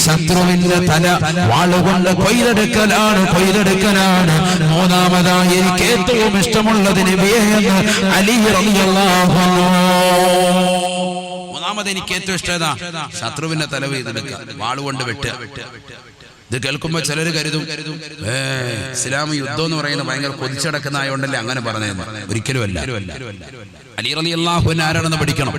ശത്രുവിന്റെ തല വാളുകൊണ്ട് കൊയ്തെടുക്കലാണ്. മൂന്നാമതായി എനിക്ക് ഏറ്റവും ഇഷ്ടമുള്ളത് നബിയേ എന്ന് അലി റളിയല്ലാഹു അൻഹു. മൂന്നാമത് എനിക്ക് ഏറ്റവും ഇഷ്ടം ഏതാ? ശത്രുവിന്റെ തല കൊയ്തെടുക്കുക, വാളുകൊണ്ട് വെട്ടുക. ഇത് കേൾക്കുമ്പോ ചിലര് കരുതും ഇസ്ലാം യുദ്ധം എന്ന് പറയുന്നത് ഭയങ്കര കൊതിച്ചടക്കുന്ന ആയോണ്ടല്ലേ അങ്ങനെ പറഞ്ഞതെന്ന്. ഒരിക്കലുമല്ല. അലി റളിയല്ലാഹു അൻഹു ആരാണെന്ന് പഠിക്കണം.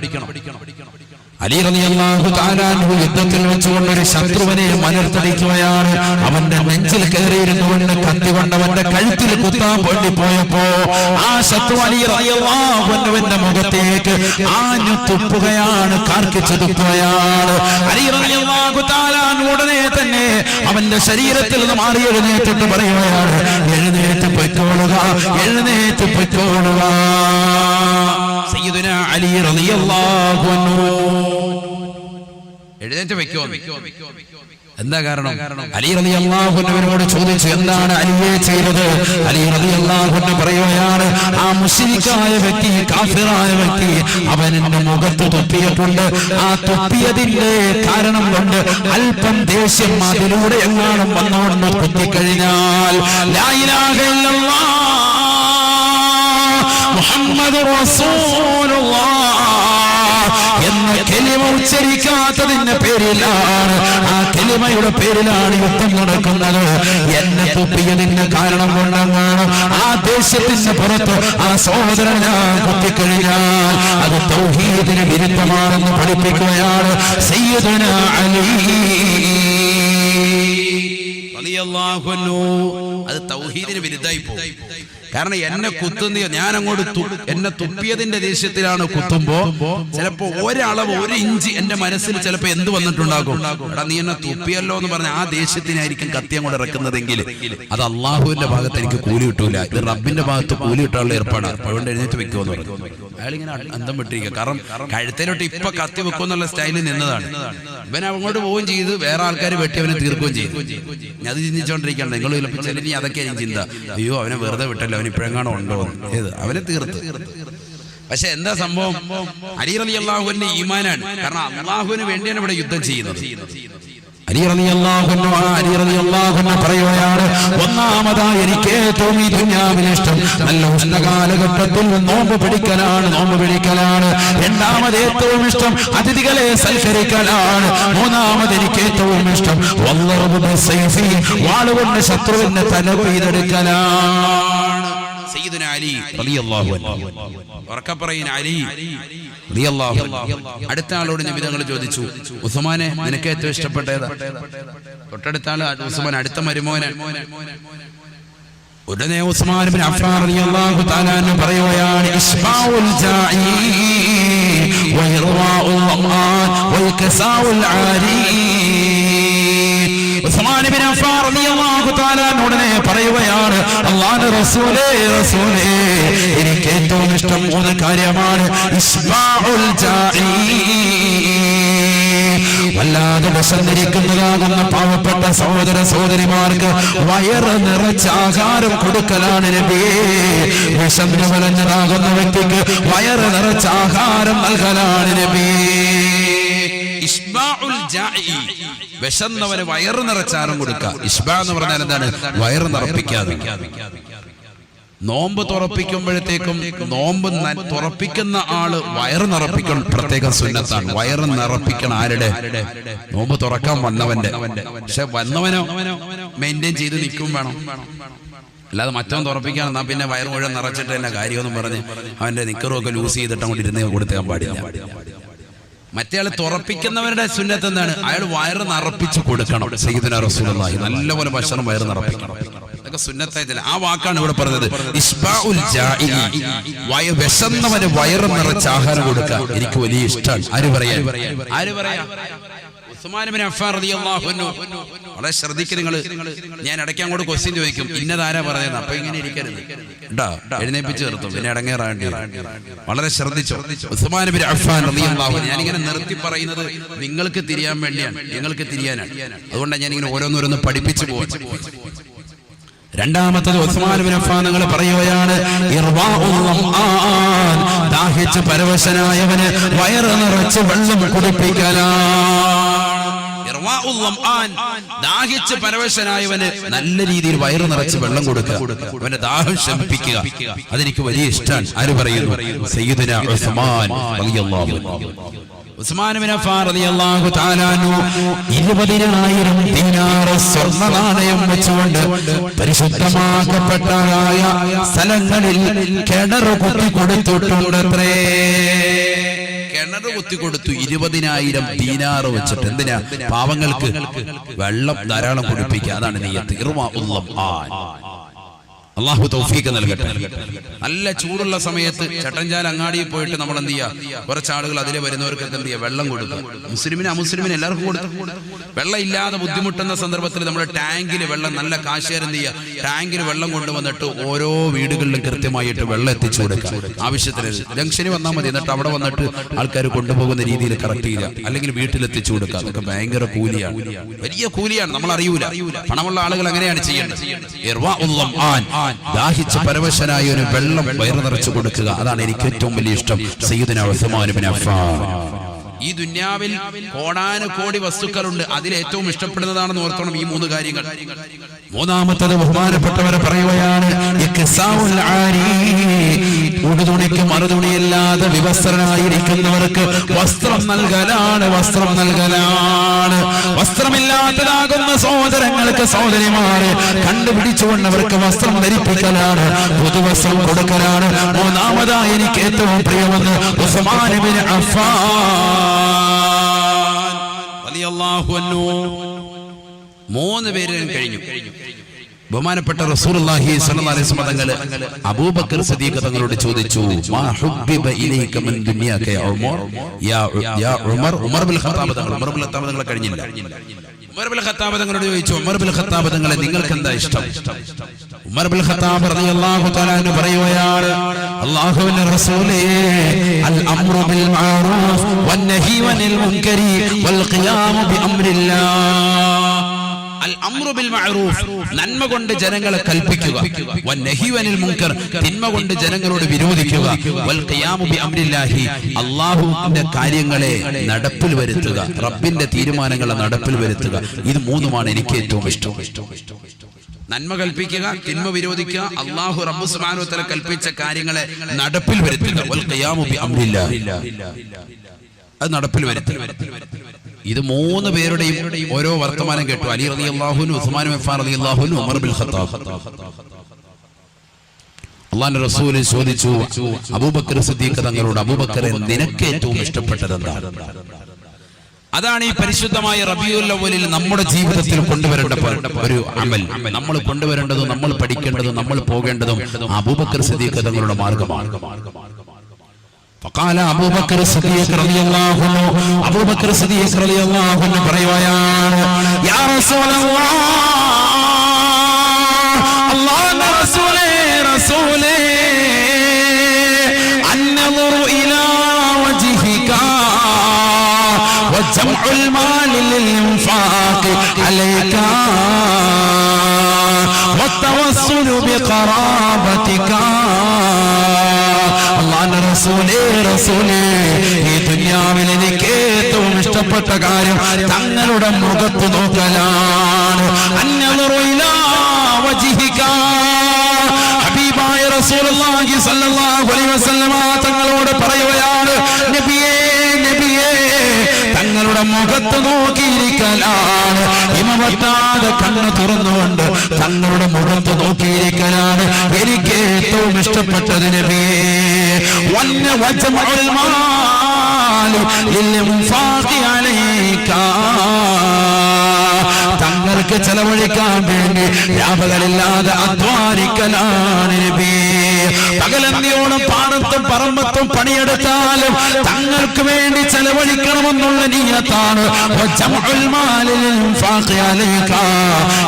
അലി റളിയല്ലാഹു തആല അൻഹു യുദ്ധത്തിൽ വെച്ചുകൊണ്ട് ഒരു ശത്രുവിനെ മലർത്തടിക്കുകയാണ്. അവന്റെ നെഞ്ചിൽ കയറിയിരുന്നുകൊണ്ട് കത്തി കൊണ്ട് അവന്റെ കഴുത്തിൽ കുത്താൻ വേണ്ടി പോയപ്പോ ആ ശത്രു അലി റളിയല്ലാഹു അൻഹുവിന്റെ മുഖത്തേക്ക് ആഞ്ഞു തുപ്പുകയാണ്, കാർക്കിച്ചു തുപ്പുകയാണ്. അലി റളിയല്ലാഹു തആല ഉടനെ തന്നെ അവന്റെ ശരീരത്തിൽ നിന്ന് മാറി എഴുന്നേറ്റിട്ട് പറയുകയാണ്, എഴുന്നേറ്റ് പൊയ്ക്കോളുക, എഴുന്നേറ്റ് പൊയ്ക്കോളുക. സയ്യിദുനാ അലി റളിയല്ലാഹു അൻഹു എഴുന്നേറ്റ് വെക്കോ. എന്താ കാരണം? അലി റളിയല്ലാഹു അൻഹുവിനോട് ചോദിച്ചു, എന്താണ് അലിയെ ചെയ്തത്? അലി റളിയല്ലാഹു അൻഹു പറയുകയാണ്, ആ മുശ്രിക്കായ വ്യക്തി, കാഫിറായ വ്യക്തി അവൻ എന്റെ മുഖത്ത് തുപ്പിയിട്ടുണ്ട്. ആ തുപ്പിയതിന്റെ കാരണം കൊണ്ട് അല്പം ദേഷ്യം അതിലൂടെ എങ്ങാനും വന്നുകൊണ്ട് കുത്തിക്കഴിഞ്ഞാൽ ലാ ഇലാഹ ഇല്ലല്ലാഹ് മുഹമ്മദുർ റസൂലുള്ളാഹ് എന്ന കലിമ ഉച്ചരിക്കാത്തതിന്റെ പേരിലാണ്, ആ കലിമയുടെ പേരിലാണ് യുദ്ധം നടക്കുന്നത്. എന്നെ തുപ്പിയതിന്റെ കാരണം കൊണ്ടെങ്ങാണ് ആ ദേശത്തിന്റെ പുറത്ത് ആ സഹോദരൻ ഞാൻ കുത്തിക്കഴിഞ്ഞാൽ അത് തൗഹീദിന് വിരുദ്ധമാണെന്ന് പഠിപ്പിക്കുകയാണ് സയ്യിദുനാ അലി റളിയല്ലാഹു അൻഹു. അത് തൗഹീദിന് വിരുദ്ധമായി പോകും. കാരണം എന്നെ കുത്തുന്ന ഞാൻ അങ്ങോട്ട് എന്നെ തുപ്പിയതിന്റെ ദേഷ്യത്തിലാണ് കുത്തുമ്പോ ചിലപ്പോ ഒരളവ്, ഒരു ഇഞ്ച് എന്റെ മനസ്സിൽ ചിലപ്പോ എന്ത് വന്നിട്ടുണ്ടാകും, എടാ നീ എന്നെ തുപ്പിയല്ലോ എന്ന് പറഞ്ഞ ആ ദേഷ്യത്തിനായിരിക്കും കത്തി അങ്ങോട്ട് ഇറക്കുന്നതെങ്കിൽ അത് അള്ളാഹുവിന്റെ ഭാഗത്ത് എനിക്ക് കൂലി കിട്ടൂല. ഇത് റബ്ബിന്റെ ഭാഗത്ത് കൂലി കിട്ടാനുള്ള ഏർപ്പാടാണ്. അതുകൊണ്ട് എഴുന്നേറ്റ് വെക്കുമെന്ന് പറഞ്ഞു. അയാളിങ്ങനെ അന്തം വിട്ടിരിക്കുക. കാരണം കഴുത്തേലോട്ട് ഇപ്പൊ കത്തി വെക്കുമെന്നുള്ള സ്റ്റൈലിൽ നിന്നതാണ്. ഇവൻ അങ്ങോട്ട് പോവുകയും ചെയ്ത് വേറെ ആൾക്കാർ വെട്ടി അവനെ തീർക്കുകയും ചെയ്തു. അത് ചിന്തിച്ചോണ്ടിരിക്കണ്ട നിങ്ങൾ ചില ഇനി അതൊക്കെയായിരിക്കും ചിന്ത, അയ്യോ അവനെ വെറുതെ വിട്ടല്ലോ, അവൻ ഇപ്പോഴെങ്ങാണോ ഉണ്ടോ, ഏത് അവനെ തീർത്ത്. പക്ഷെ എന്താ സംഭവം? അലി റളിയല്ലാഹു അൻഹു ഈമാനാണ്. കാരണം അള്ളാഹുവിന് വേണ്ടിയാണ് ഇവിടെ യുദ്ധം ചെയ്യുന്നത്. അലി റളിയല്ലാഹു അൻഹു പറയുകയാണ്, ഒന്നാമതായി എനിക്ക് ഏറ്റവും ഈ ദുനിയാവിൽ ഇഷ്ടം നല്ല ഉഷ്ണകാലഘട്ടത്തിൽ നോമ്പ് പിടിക്കലാണ്. രണ്ടാമത് ഏറ്റവും ഇഷ്ടം അതിഥികളെ സൽക്കരിക്കലാണ്. മൂന്നാമത് എനിക്ക് ഏറ്റവും ഇഷ്ടം വാളുകൊണ്ട് ശത്രുവിന്റെ തല കൊയ്തെടുക്കലാണ്. സയ്യിദുനാ അലി റളിയല്ലാഹു അൻഹു. ഉറക്കപ്പറയുന്ന അലി റളിയല്ലാഹു അൻഹു. അടുത്ത ആളോട് നബിതങ്ങൾ ചോദിച്ചു, ഉസ്മാനെ നിനക്ക് ഏറ്റവും ഇഷ്ടപ്പെട്ടേതാ? തൊട്ടടുത്ത ആള് ഉസ്മാൻ, അടുത്ത മരുമോനെ. ഉടനെ ഉസ്മാൻ ഇബ്നു അഫ്ഫാൻ റളിയല്ലാഹു തആല അൻഹു പറയുകയാണ്, ഇസ്മാഉൽ ജാഇ വഇർവാഉൽ ളമാൻ വൽകസാഉൽ ആരി. ഉസ്മാൻ ഇബ്നു അഫ്ഫാൻ റളിയല്ലാഹു തആല ഉടനെ പറയുകയാണ്, അല്ലാഹുവിന്റെ റസൂലേ എനിക്ക് ഏറ്റവും ഇഷ്ടം മൂന്ന് കാര്യമാണ്. ഇസ്മാഉൽ ജാഇ, വല്ലാതെ വിശന്നിരിക്കുന്നതാകുന്ന പാവപ്പെട്ട സഹോദര സഹോദരിമാർക്ക് വയറ് നിറച്ച് ആഹാരം കൊടുക്കലാണ് നബിയേ. വിശന്ന് വലഞ്ഞതാകുന്ന വ്യക്തിക്ക് വയറ് നിറച്ച് ആഹാരം നൽകലാണ് നബിയേ. ഇസ്ബാഉൽ ജാഇ, വിശന്നവന് വയറ് നിറച്ചാരം കൊടുക്കുക. ഇസ്ബാ എന്ന് പറഞ്ഞാൽ എന്താണ്? വയറ് നിറപ്പിക്കാതെ. നോമ്പ് തുറപ്പിക്കുമ്പോഴത്തേക്കും നോമ്പ് തുറപ്പിക്കുന്ന ആള് വയറ് നിറപ്പിക്കണം, പ്രത്യേക സുന്നത്താണ്. വയറ് നിറപ്പിക്കണം ആരുടെ? നോമ്പ് തുറക്കാൻ വന്നവന്റെ. പക്ഷെ വന്നവനോ മെയിൻറ്റെയിൻ ചെയ്ത് നിൽക്കും വേണം. അല്ലാതെ മറ്റവൻ തുറപ്പിക്കാൻ എന്നാ പിന്നെ വയറ് മുഴുവൻ നിറച്ചിട്ട് തന്നെ കാര്യമൊന്നും പറഞ്ഞ് അവന്റെ നിക്കറുമൊക്കെ ലൂസ് ചെയ്തിട്ട് അങ്ങോട്ട് ഇരുന്ന് കൊടുക്കാൻ പാടില്ല. മറ്റേ ആള് തുറപ്പിക്കുന്നവരുടെ സുന്നത്ത് എന്താണ്? അയാൾ വയറ് നിറപ്പിച്ച് കൊടുക്കണം. സയ്യിദുനാ റസൂലുള്ളാഹി നല്ലപോലെ ഭക്ഷണം വയറ് നിറപ്പിക്കണം. അതൊക്കെ സുന്നത്തായിട്ടില്ല. ആ വാക്കാണ് ഇവിടെ പറഞ്ഞത്. ഇസ്ബാഉൽ ജാഇ, വിശന്നവന് വയറ് നിറച്ച് ആഹാരം കൊടുക്കുക എനിക്ക് വലിയ ഇഷ്ടമാണ്. ആര് പറയാ? ഉസ്മാൻ ഇബ്നു അഫ്ഫാൻ റളിയല്ലാഹു അൻഹു. വളരെ ശ്രദ്ധിക്കുക നിങ്ങൾ. ഞാൻ ഇടയ്ക്ക് അങ്ങോട്ട് ക്വസ്റ്റ്യൻ ചോദിക്കും, ഇന്നതാരാ പറയുന്നത്? അപ്പൊ ഇങ്ങനെ ഇരിക്കരുത് കേട്ടോ, എഴുന്നേപ്പിച്ച് നിർത്തും, പിന്നെ ഇടങ്ങേറാണ്ടി. വളരെ ശ്രദ്ധിച്ചോ. ഉസ്മാൻ ഇബ്നു അഫ്ഫാൻ റളിയല്ലാഹു അൻഹു. ഞാനിങ്ങനെ നിർത്തി പറയുന്നത് നിങ്ങൾക്ക് തിരിയാൻ വേണ്ടിയാണ്, നിങ്ങൾക്ക് തിരിയാനാണ്. അതുകൊണ്ടാണ് ഞാനിങ്ങനെ ഓരോന്നോരോന്ന് പഠിപ്പിച്ചു പോകും. രണ്ടാമത്തത് ഉസ്മാൻ ഇബ്നു അഫ്ഫാൻ നിങ്ങൾ പറയുകയാണ്, ഇർവാഉൽ ളമാൻ, ദാഹിച്ച് പരവശനായവന് വയറ് നിറച്ച് വെള്ളം കുടിപ്പിക്കലാണ്. ദാഹിച്ച് പരവശനായവന് നല്ല രീതിയിൽ വയറ് നിറച്ച് വെള്ളം കൊടുക്കുക, അവന്റെ ദാഹം ശമിപ്പിക്കുക. അതെനിക്ക് വലിയ ഇഷ്ടമാണ്. ആര് പറയുന്നു? സയ്യിദുനാ ഉസ്മാൻ റളിയല്ലാഹു അൻഹു. ഉസ്മാൻ ബിൻ അഫ്ഫാൻ റളിയല്ലാഹു തആല അൻഹു 20,000 ദിനാർ സ്വർണ്ണ നാണയം വെച്ചുകൊണ്ട് പരിശുദ്ധമാക്കപ്പെട്ടതായ സ്ഥലങ്ങളിൽ കിണർ കുത്തി കൊടുത്തിട്ടുണ്ടത്രേ. കിണർ കുത്തി കൊടുത്തു 20,000 ദീനാർ വെച്ചിട്ട്. എന്തിനാ? പാവങ്ങൾക്ക് വെള്ളം ധാരാളം കുടിപ്പിക്കുക. അതാണ് നിയ്യത്ത്. അള്ളാഹു തൗഫീഖ് നൽകട്ടെ. നല്ല ചൂടുള്ള സമയത്ത് ചട്ടഞ്ചാൽ അങ്ങാടിയിൽ പോയിട്ട് നമ്മൾ എന്ത് ചെയ്യുക? കുറച്ച് ആളുകൾ അതിലെ വരുന്നവർക്കൊക്കെ എന്ത് ചെയ്യുക? വെള്ളം കൊടുക്കുക. മുസ്ലിമിന് അമുസ്ലിമിന് എല്ലാവർക്കും കൊടുത്തു. വെള്ളം ഇല്ലാതെ ബുദ്ധിമുട്ടുന്ന സന്ദർഭത്തിൽ നമ്മുടെ ടാങ്കിൽ വെള്ളം, നല്ല കാശുകാർ എന്ത് ചെയ്യുക? ടാങ്കിൽ വെള്ളം കൊണ്ടുവന്നിട്ട് ഓരോ വീടുകളിലും കൃത്യമായിട്ട് വെള്ളം എത്തിച്ചു കൊടുക്കുക. ആവശ്യത്തിന് ജംഗ്ഷന് വന്നാൽ മതി. എന്നിട്ട് അവിടെ വന്നിട്ട് ആൾക്കാർ കൊണ്ടുപോകുന്ന രീതിയിൽ കറക്റ്റ് ചെയ്യുക, അല്ലെങ്കിൽ വീട്ടിലെത്തിച്ചു കൊടുക്കുക. അതൊക്കെ ഭയങ്കര കൂലിയാണ്, വലിയ കൂലിയാണ്. നമ്മൾ അറിയൂല. പണമുള്ള ആളുകൾ അങ്ങനെയാണ് ചെയ്യേണ്ടത്. ദാഹിച്ച് പരവശനായ ഒരു വെള്ളം വയറ് നിറച്ചു കൊടുക്കുക. അതാണ് എനിക്ക് ഏറ്റവും വലിയ ഇഷ്ടം. സയ്യിദുനാ ഉസ്മാൻ ബിൻ അഫ്ഫാൻ. ഈ ദുന്യാവിൽ കോടാനുകോടി വസ്തുക്കളുണ്ട്. അതിൽ ഏറ്റവും ഇഷ്ടപ്പെടുന്നതാണെന്ന് ഓർത്തോണം ഈ 3 കാര്യങ്ങൾ. മൂന്നാമത്തത് ബഹുമാനപ്പെട്ടവരെ പറയുകയാണ്, ഉടുതുണിക്ക് മറുതുണിയില്ലാതെ വിവസ്ത്രനായിരിക്കുന്നവർക്ക് വസ്ത്രം നൽകലാണ്. വസ്ത്രം നൽകലാണ്. വസ്ത്രമില്ലാത്തതാകുന്ന സഹോദരങ്ങൾക്ക്, സഹോദരിമാരെ കണ്ടുപിടിച്ചുകൊണ്ട് അവർക്ക് വസ്ത്രം ധരിപ്പിക്കലാണ്, പുതുവസ്ത്രം കൊടുക്കലാണ്. മൂന്നാമതായി എനിക്ക് ഏറ്റവും പ്രിയമെന്ന് ഉസ്മാൻ ബിൻ അഫ്ഫാൻ റളിയല്ലാഹു അൻഹു. 3 പേര് കഴിഞ്ഞു. ബഹുമാനപ്പെട്ട റസൂലുള്ളാഹി സ്വല്ലല്ലാഹു അലൈഹി വസല്ലം തങ്ങൾ അബൂബക്കർ സിദ്ദീഖ് തങ്ങളോട് ചോദിച്ചു, മാ ഹുബ്ബിബ ഇലൈക മിൻ ദുനിയാക യാ ഉമർ? യാ ഉമർ. ഉമർ ബിൻ ഖത്താബ് തങ്ങൾ കഴിഞ്ഞില്ല. ഉമർ ബിൻ ഖത്താബ് തങ്ങളോട് ചോദിച്ചു, ഉമർ ബിൻ ഖത്താബ് തങ്ങളെ നിങ്ങൾക്ക് എന്താ ഇഷ്ടം? ഉമർ ബിൻ ഖത്താബ് റളിയല്ലാഹു തആല അൻഹു പറയുകയാണ്, അല്ലാഹുവിന്റെ റസൂലേ, അൽ അംറു ബിൽ മഅറൂഫ് വന്നഹി അനിൽ മുൻകരി വൽ ഖിയാമു ബി അംരില്ലാഹ്. അൽ അംറു ബിൽ മഅറൂഫ്, നന്മ കൊണ്ട് ജനങ്ങളെ കൽപ്പിക്കുക. വന്നഹി അനിൽ മുൻകർ, തിന്മ കൊണ്ട് ജനങ്ങളോട് വിരോധിക്കുക. വൽ ഖിയാമു ബി അംരില്ലാഹി, അല്ലാഹുവിന്റെ കാര്യങ്ങളെ നടപ്പിൽ വരുത്തുക, റബ്ബിന്റെ തീരുമാനങ്ങളെ നടപ്പിൽ വരുത്തുക. ഇത് 3 എനിക്ക് ഏറ്റവും ഇഷ്ടം. നന്മ കൽപ്പിക്കുക, തിന്മ വിരോധിക്കുക, അല്ലാഹു റബ്ബ് സുബ്ഹാനഹു വ തആല കൽപ്പിച്ച കാര്യങ്ങളെ നടപ്പിൽ വരുത്തുക. വൽ ഖിയാമു ബി അംരില്ലാഹി, അത് നടപ്പിൽ വരുത്തുക. ഇത് 3 പേരുടെയും ഓരോ വർത്തമാനം കേട്ടു. അലി റളിയല്ലാഹു അൻഹു, ഉസ്മാൻ ബിൻ അഫ്ഫാൻ റളിയല്ലാഹു അൻഹു, ഉമർ ബിൻ ഖത്താബ്. അല്ലാഹുവിന്റെ റസൂൽ ചോദിച്ചു അബൂബക്കർ സിദ്ദീഖ് തങ്ങളോട്, അബൂബക്കറെ നിനക്ക് ഏറ്റവും ഇഷ്ടപ്പെട്ടത് എന്താണ്? അതാണ് ഈ പരിശുദ്ധമായ റബീഉൽ അവ്വലിൽ നമ്മുടെ ജീവിതത്തിൽ കൊണ്ടുവരേണ്ട ഒരു അമൽ. നമ്മൾ കൊണ്ടുവരേണ്ടതും നമ്മൾ പഠിക്കേണ്ടതും നമ്മൾ പോകേണ്ടതും അബൂബക്കർ സിദ്ദീഖ് തങ്ങളുടെ മാർഗമാണ്. فقال أبو بكر الصديق رضي الله عنه, أبو بكر الصديق رضي الله عنه പറയുകയാണ്, يا رسول الله, അല്ലാഹുവിന്റെ റസൂലേ, റസൂലേ, النظر إلى وجهك وجمع المال للإنفاق عليك والتوسل بقرابتك. അല്ലാഹുവിന്റെ റസൂലേ, റസൂലേ, ഈ ദുനിയാവിൽ എനിക്ക് ഏറ്റവും ഇഷ്ടപ്പെട്ട കാര്യം തങ്ങളുടെ മുഖത്ത് നോക്കലാണ്. അന്നദറു ഇലാ വജ്ഹിക, ഹബീബായ റസൂലുള്ളാഹി സ്വല്ലല്ലാഹു അലൈഹി വസല്ലമ തങ്ങളോട് പറയുകയാണ്, നബിയേ, നബിയേ, തങ്ങളുടെ മുഖത്ത് നോക്കിയിരിക്കലാണ്. ഹിമവത്താതെ കണ്ണ് തുറന്നുകൊണ്ട് തങ്ങളുടെ മുഖത്ത് നോക്കിയിരിക്കലാണ് എനിക്ക് ഏറ്റവും ഇഷ്ടപ്പെട്ടത് നബിയേ. വജമഉൽ മാൽ ലിൽഇൻഫാഖി അലൈക, തങ്ങൾക്ക് ചെലവഴിക്കാൻ വേണ്ടി വ്യാപകമില്ലാതെ അധ്വാനിക്കലാണ് നബിയേ. പകലന്തിയോളം പാടത്തും പറമ്പത്തും പണിയെടുത്താലും തങ്ങൾക്ക് വേണ്ടി ചെലവഴിക്കണമെന്നുള്ള നിയ്യത്താണ്.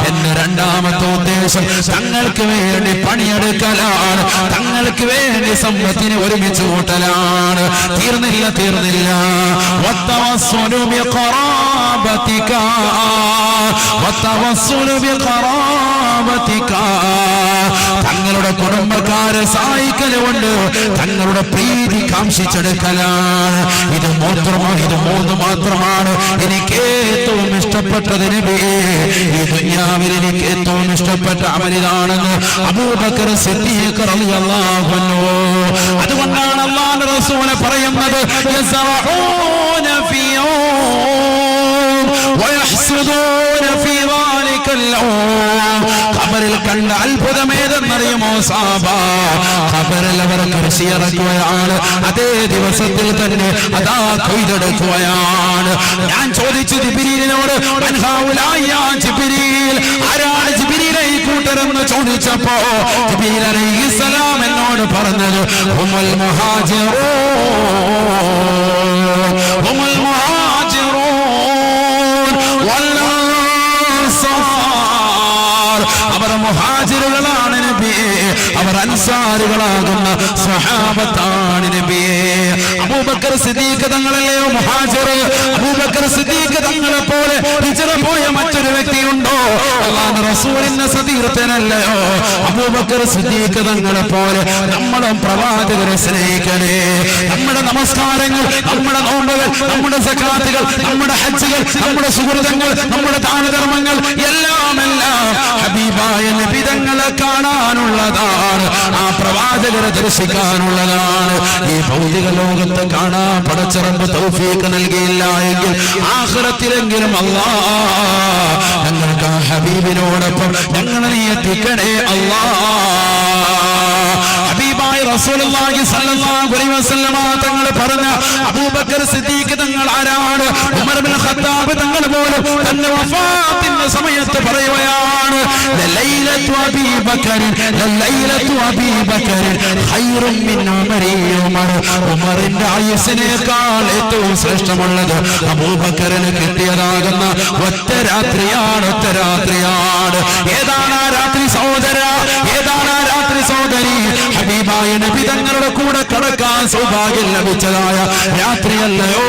എന്റെ രണ്ടാമത്തെ ഉദ്ദേശം തങ്ങൾക്ക് വേണ്ടി പണിയെടുക്കലാണ്, തങ്ങൾക്ക് വേണ്ടി സമ്പത്തിനെ ഒരുമിച്ച് കൂട്ടലാണ്. തീർന്നില്ല, തീർന്നില്ല. വത്തവസ്സുലു ബിഖറാബതിക, വത്തവസ്സുലു ബിഖറാബതിക, ഖറാബതിക, തങ്ങളുടെ കുടുംബക്കാരെ സഹായിക്കലുകൊണ്ട് തങ്ങളുടെ പ്രീതി കാംക്ഷിച്ചെടുക്കലാണ്. ഇത് മൂന്ന് മാത്രമാണ് എനിക്ക് ഏറ്റവും ഇഷ്ടപ്പെട്ടത് നബിയേ. ഈ ദുനിയാവിൽ എനിക്ക് ഏറ്റവും ഇഷ്ടപ്പെട്ട അമലിതാണെന്ന് അബൂബക്കർ സിദ്ദീഖ് റളിയല്ലാഹു അൻഹു. അതുകൊണ്ടാണ് അല്ലാഹുവിന്റെ റസൂൽ പറയുന്നത് യസറഊന ഫീ വയഹ്സുദൂന ഫീ ദാലികൽ ഖബറിൽ കണ്ട അത്ഭുതമേതെന്നറിയുമോ സഹാബ? ഖബറിൽ അവർ കുരിശി ഇറക്കുകയാണ്, അതേ ദിവസത്തിൽ തന്നെ അതാ കൊയ്തെടുക്കുകയാണ്. ഞാൻ ചോദിച്ചു ജിബ്രീലിനോട്, ആരാണ് ജിബ്രീലെ ഈ കൂട്ടരെന്ന് ചോദിച്ചപ്പോ ജിബ്രീൽ അലൈഹിസ്സലാം എന്നോട് പറഞ്ഞത് ഹുമുൽ മുഹാജിറൂൻ വൽ അൻസാർ. അവർ മുഹാജിറുകളാണ് നബിയേ, അവർ അൻസാറുകളാകുന്ന സ്വഹാബത്താണ് നബിയേ. അബൂബക്കർ സിദ്ദീഖ് തങ്ങളല്ലയോ മുഹാജിർ? അബൂബക്കർ സിദ്ദീഖ് തങ്ങളെ പോലെ ഹിജ്റ പോയ മറ്റൊരു വ്യക്തിയുണ്ടോ? അല്ലാഹുവിന്റെ റസൂലിന്റെ സതീർത്ഥനല്ലയോ അബൂബക്കർ സിദ്ദീഖ് തങ്ങളെ പോലെ? നമ്മളും പ്രവാചകരെ സ്നേഹിക്കണേ. നമ്മുടെ നമസ്കാരങ്ങൾ, നമ്മുടെ നോമ്പുകൾ, നമ്മുടെ സകാത്തുകൾ, നമ്മുടെ ഹജ്ജുകൾ, നമ്മുടെ സുഹൃതങ്ങൾ, നമ്മുടെ ദാനധർമ്മങ്ങൾ എല്ലാം ഹബീബായ നബി തങ്ങളെ കാണാനുള്ളതാണ്, ആ പ്രവാചകരെ ദർശിക്കാനുള്ളതാണ്. ഈ ഭൗതിക ലോകത്ത് കാണാൻ പടച്ചിറമ്പ് തൗഫീഖ് നൽകിയില്ല എങ്കിൽ ആഖിറത്തിലെങ്കിലും അല്ലാഹ് ഞങ്ങൾക്ക് ആ ഹബീബിനോടൊപ്പം ഞങ്ങളെ നീ എത്തിക്കണേ അല്ലാഹ്. ഹബീബായ റസൂലുള്ളാഹി സ്വല്ലല്ലാഹു അലൈഹി വസല്ലമ തങ്ങൾ പറഞ്ഞ അബൂബക്കർ സിദ്ദീഖ് തങ്ങൾ ആരാണ്? ഉമർ ഇബ്നു ഖത്താബ് തങ്ങൾ പോലും തന്റെ വഫാത്തിന്റെ സമയത്ത് പറയുകയാണ്, ലൈലത്തു അബീ ബക്കർ ഖൈറുൻ മിൻ ഉമരി. ഉമറിന്റെ ആയുസ്സിനേക്കാൾ ഏറ്റവും ശ്രേഷ്ഠമുള്ളത് അബൂബക്കറിന് കിട്ടിയതാകുന്ന ഒറ്റ രാത്രിയാണ്. ഏതാണ് ആ രാത്രി സഹോദര? ഏതാണ് ആ രാത്രി സഹോദരി? ഹബീബായ നബി തങ്ങളുടെ കൂടെ കടക്കാൻ സൗഭാഗ്യം ലഭിച്ചതായ രാത്രിയല്ലയോ?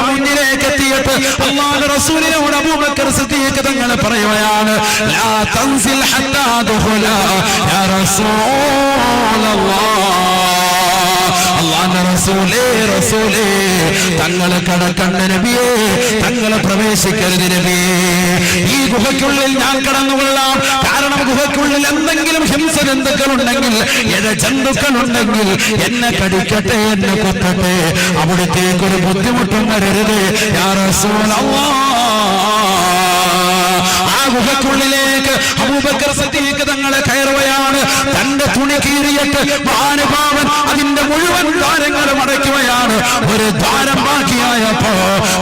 മുന്നിലേക്ക് എത്തിയിട്ട് അല്ലാഹുവിന്റെ റസൂലിനോട് അബൂബക്കർ സിദ്ദീഖ് തങ്ങൾ പറയുകയാണ്, ലാ തൻസിൽ ഹത്താ ദുഖുല യാ റസൂലല്ലാഹ്. അല്ലാഹുവിന്റെ റസൂലേ തങ്ങളെ കടക്കണ്ട നബിയേ, തങ്ങളെ പ്രവേശിക്കരുത് നബിയേ. ഈ ഗുഹയ്ക്കുള്ളിൽ ഞാൻ കടന്നുകൊള്ളാം, കാരണം ഗുഹയ്ക്കുള്ളിൽ എന്തെങ്കിലും ഹിംസജന്തുക്കളുണ്ടെങ്കിൽ, ഇഴജന്തുക്കളുണ്ടെങ്കിൽ എന്നെ കടിക്കട്ടെ, എന്നെ കൊത്തട്ടെ, അവിടത്തേക്കൊരു ബുദ്ധിമുട്ടും വരരുത് യാ റസൂലല്ലാഹ്. ആ ഗുഹയ്ക്കുള്ളിലേക്ക് അബൂബക്കർ സിദ്ദീഖ് തങ്ങളെ കയറുകയാണ്. തന്റെ തുണി കീറിയിട്ട് മഹാനുഭാവൻ അതിന്റെ മുഴുവൻ ദ്വാരങ്ങളും അടയ്ക്കുകയാണ്. ഒരു ദ്വാരം ബാക്കിയായപ്പോ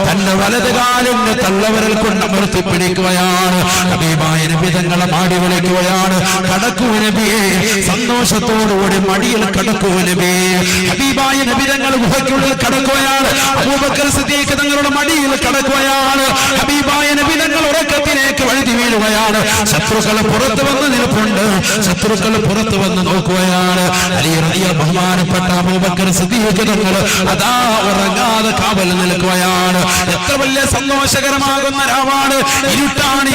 തന്റെ വലത് കാലിന്റെ തള്ളവരൽ കൊണ്ട് അമർത്തി പിടിക്കുകയാണ്. ഹബീബായ നബി തങ്ങളെ മാടി വിളിക്കുകയാണ്, കടക്കൂ നബിയേ. സന്തോഷത്തോടുകൂടി മടിയിൽ കടക്കൂ നബിയേ. ഹബീബായ നബി തങ്ങൾ ഗുഹയ്ക്കുള്ളിൽ കടക്കുകയാണ്. അബൂബക്കർ സിദ്ദീഖ് തങ്ങളുടെ മടിയിൽ കടക്കുകയാണ്. ഹബീബായ നബി തങ്ങൾ ഉറക്കത്തിലേക്ക് വഴുതി വീഴുകയാണ്. ശത്രുക്കൾ പുറത്തു വന്ന് നിൽപ്പുണ്ട്, ശത്രുക്കൾ പുറത്തു വന്ന് നോക്കുകയാണ്. അലി റളിയല്ലാഹു ബഹുമാനപ്പെട്ട അബൂബക്കർ സിദ്ദീഖ് തങ്ങൾ അതാ ഉറങ്ങാതെ കാവൽ നിൽക്കുകയാണ്. എത്ര വലിയ സന്തോഷകരമാകുന്ന രാവാണ്!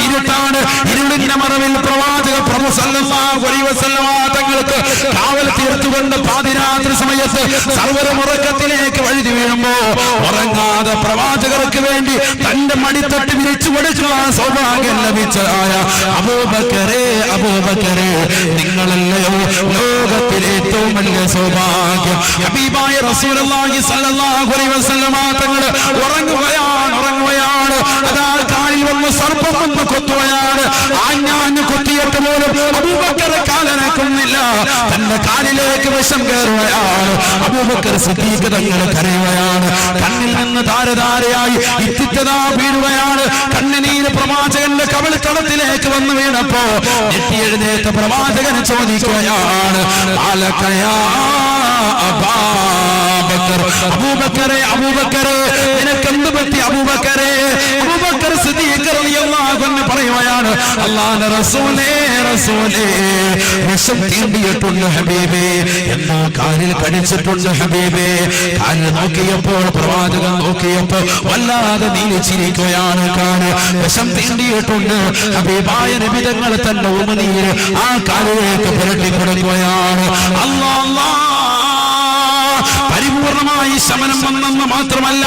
ഇരുട്ടാണ്. ഇരുളിന്റെ മറവിൽ പ്രവാചക പ്രഭു സല്ലല്ലാഹു അലൈഹി വസല്ലമ തങ്ങൾക്ക് കാവൽ തീർത്തുകൊണ്ട് പാതിരാത്രി സമയത്ത് സർവ്വരും ഉറക്കത്തിലേക്ക് വഴുതി വീഴുമ്പോ ഉറങ്ങാതെ പ്രവാചകർക്ക് വേണ്ടി തന്റെ മടിത്തട്ട് വിരിച്ചു കൊടുക്കുവാൻ സൗഭാഗ്യം ലഭിച്ചതായ അബൂബക്കറേ, നിങ്ങളല്ലയോ ലോകത്തിലെ ഏറ്റവും വലിയ സൗഭാഗ്യം. ഹബീബായ റസൂലുള്ളാഹി സ്വല്ലല്ലാഹു അലൈഹി വസല്ലമ തങ്ങൾ ഉറങ്ങുകയാണ്. അതാ കാലിൽ വന്ന് സർപ്പം വന്ന് കൊത്തുകയാണ്. ആഞ്ഞാഞ്ഞ് കൊത്തിയിട്ട് പോലും അബൂബക്കർ കാലനക്കുന്നില്ല. തന്റെ കാലിലേക്ക് വിഷം കയറുകയാണ്. അബൂബക്കർ സിദ്ദീഖ് തങ്ങൾ കരയുകയാണ്. കണ്ണിൽ നിന്ന് ധാരധാരയായി ഇത്തിത്തതാ വീഴുകയാണ്. കണ്ണുനീര് പ്രവാചകന്റെ കവിളിത്തടത്തിലേക്ക് വന്ന് വീണപ്പോ എഴുന്നേറ്റ പ്രവാചകന് ചോദിക്കുകയാണ്, അബൂബക്കറെ നിനക്കെന്ത് പറ്റി? അബൂബക്കർ സിദ്ദീഖ് റളിയല്ലാഹു അൻഹു പറയുകയാണ്, അല്ലാഹുവിന്റെ റസൂലേ റസൂലേ, വിഷം തീണ്ടിയിട്ടുണ്ട് ഹബീബേ, എന്നാ കാലിൽ കടിച്ചിട്ടുണ്ട് ഹബീബേ. കാലിൽ നോക്കിയപ്പോൾ, പ്രവാചകൻ നോക്കിയപ്പോൾ വല്ലാതെ നീലിച്ചിരിക്കുകയാണ്. കാല് വിഷം തീണ്ടിയിട്ടുണ്ട്. ഹബീബായ നബി തങ്ങൾ തന്റെ ഉമിനീര് ആ കാലിലേക്ക് പുരട്ടി കൊടുക്കുകയാണ്. പരിപൂർണമായി ശമനം വന്നെന്ന് മാത്രമല്ല,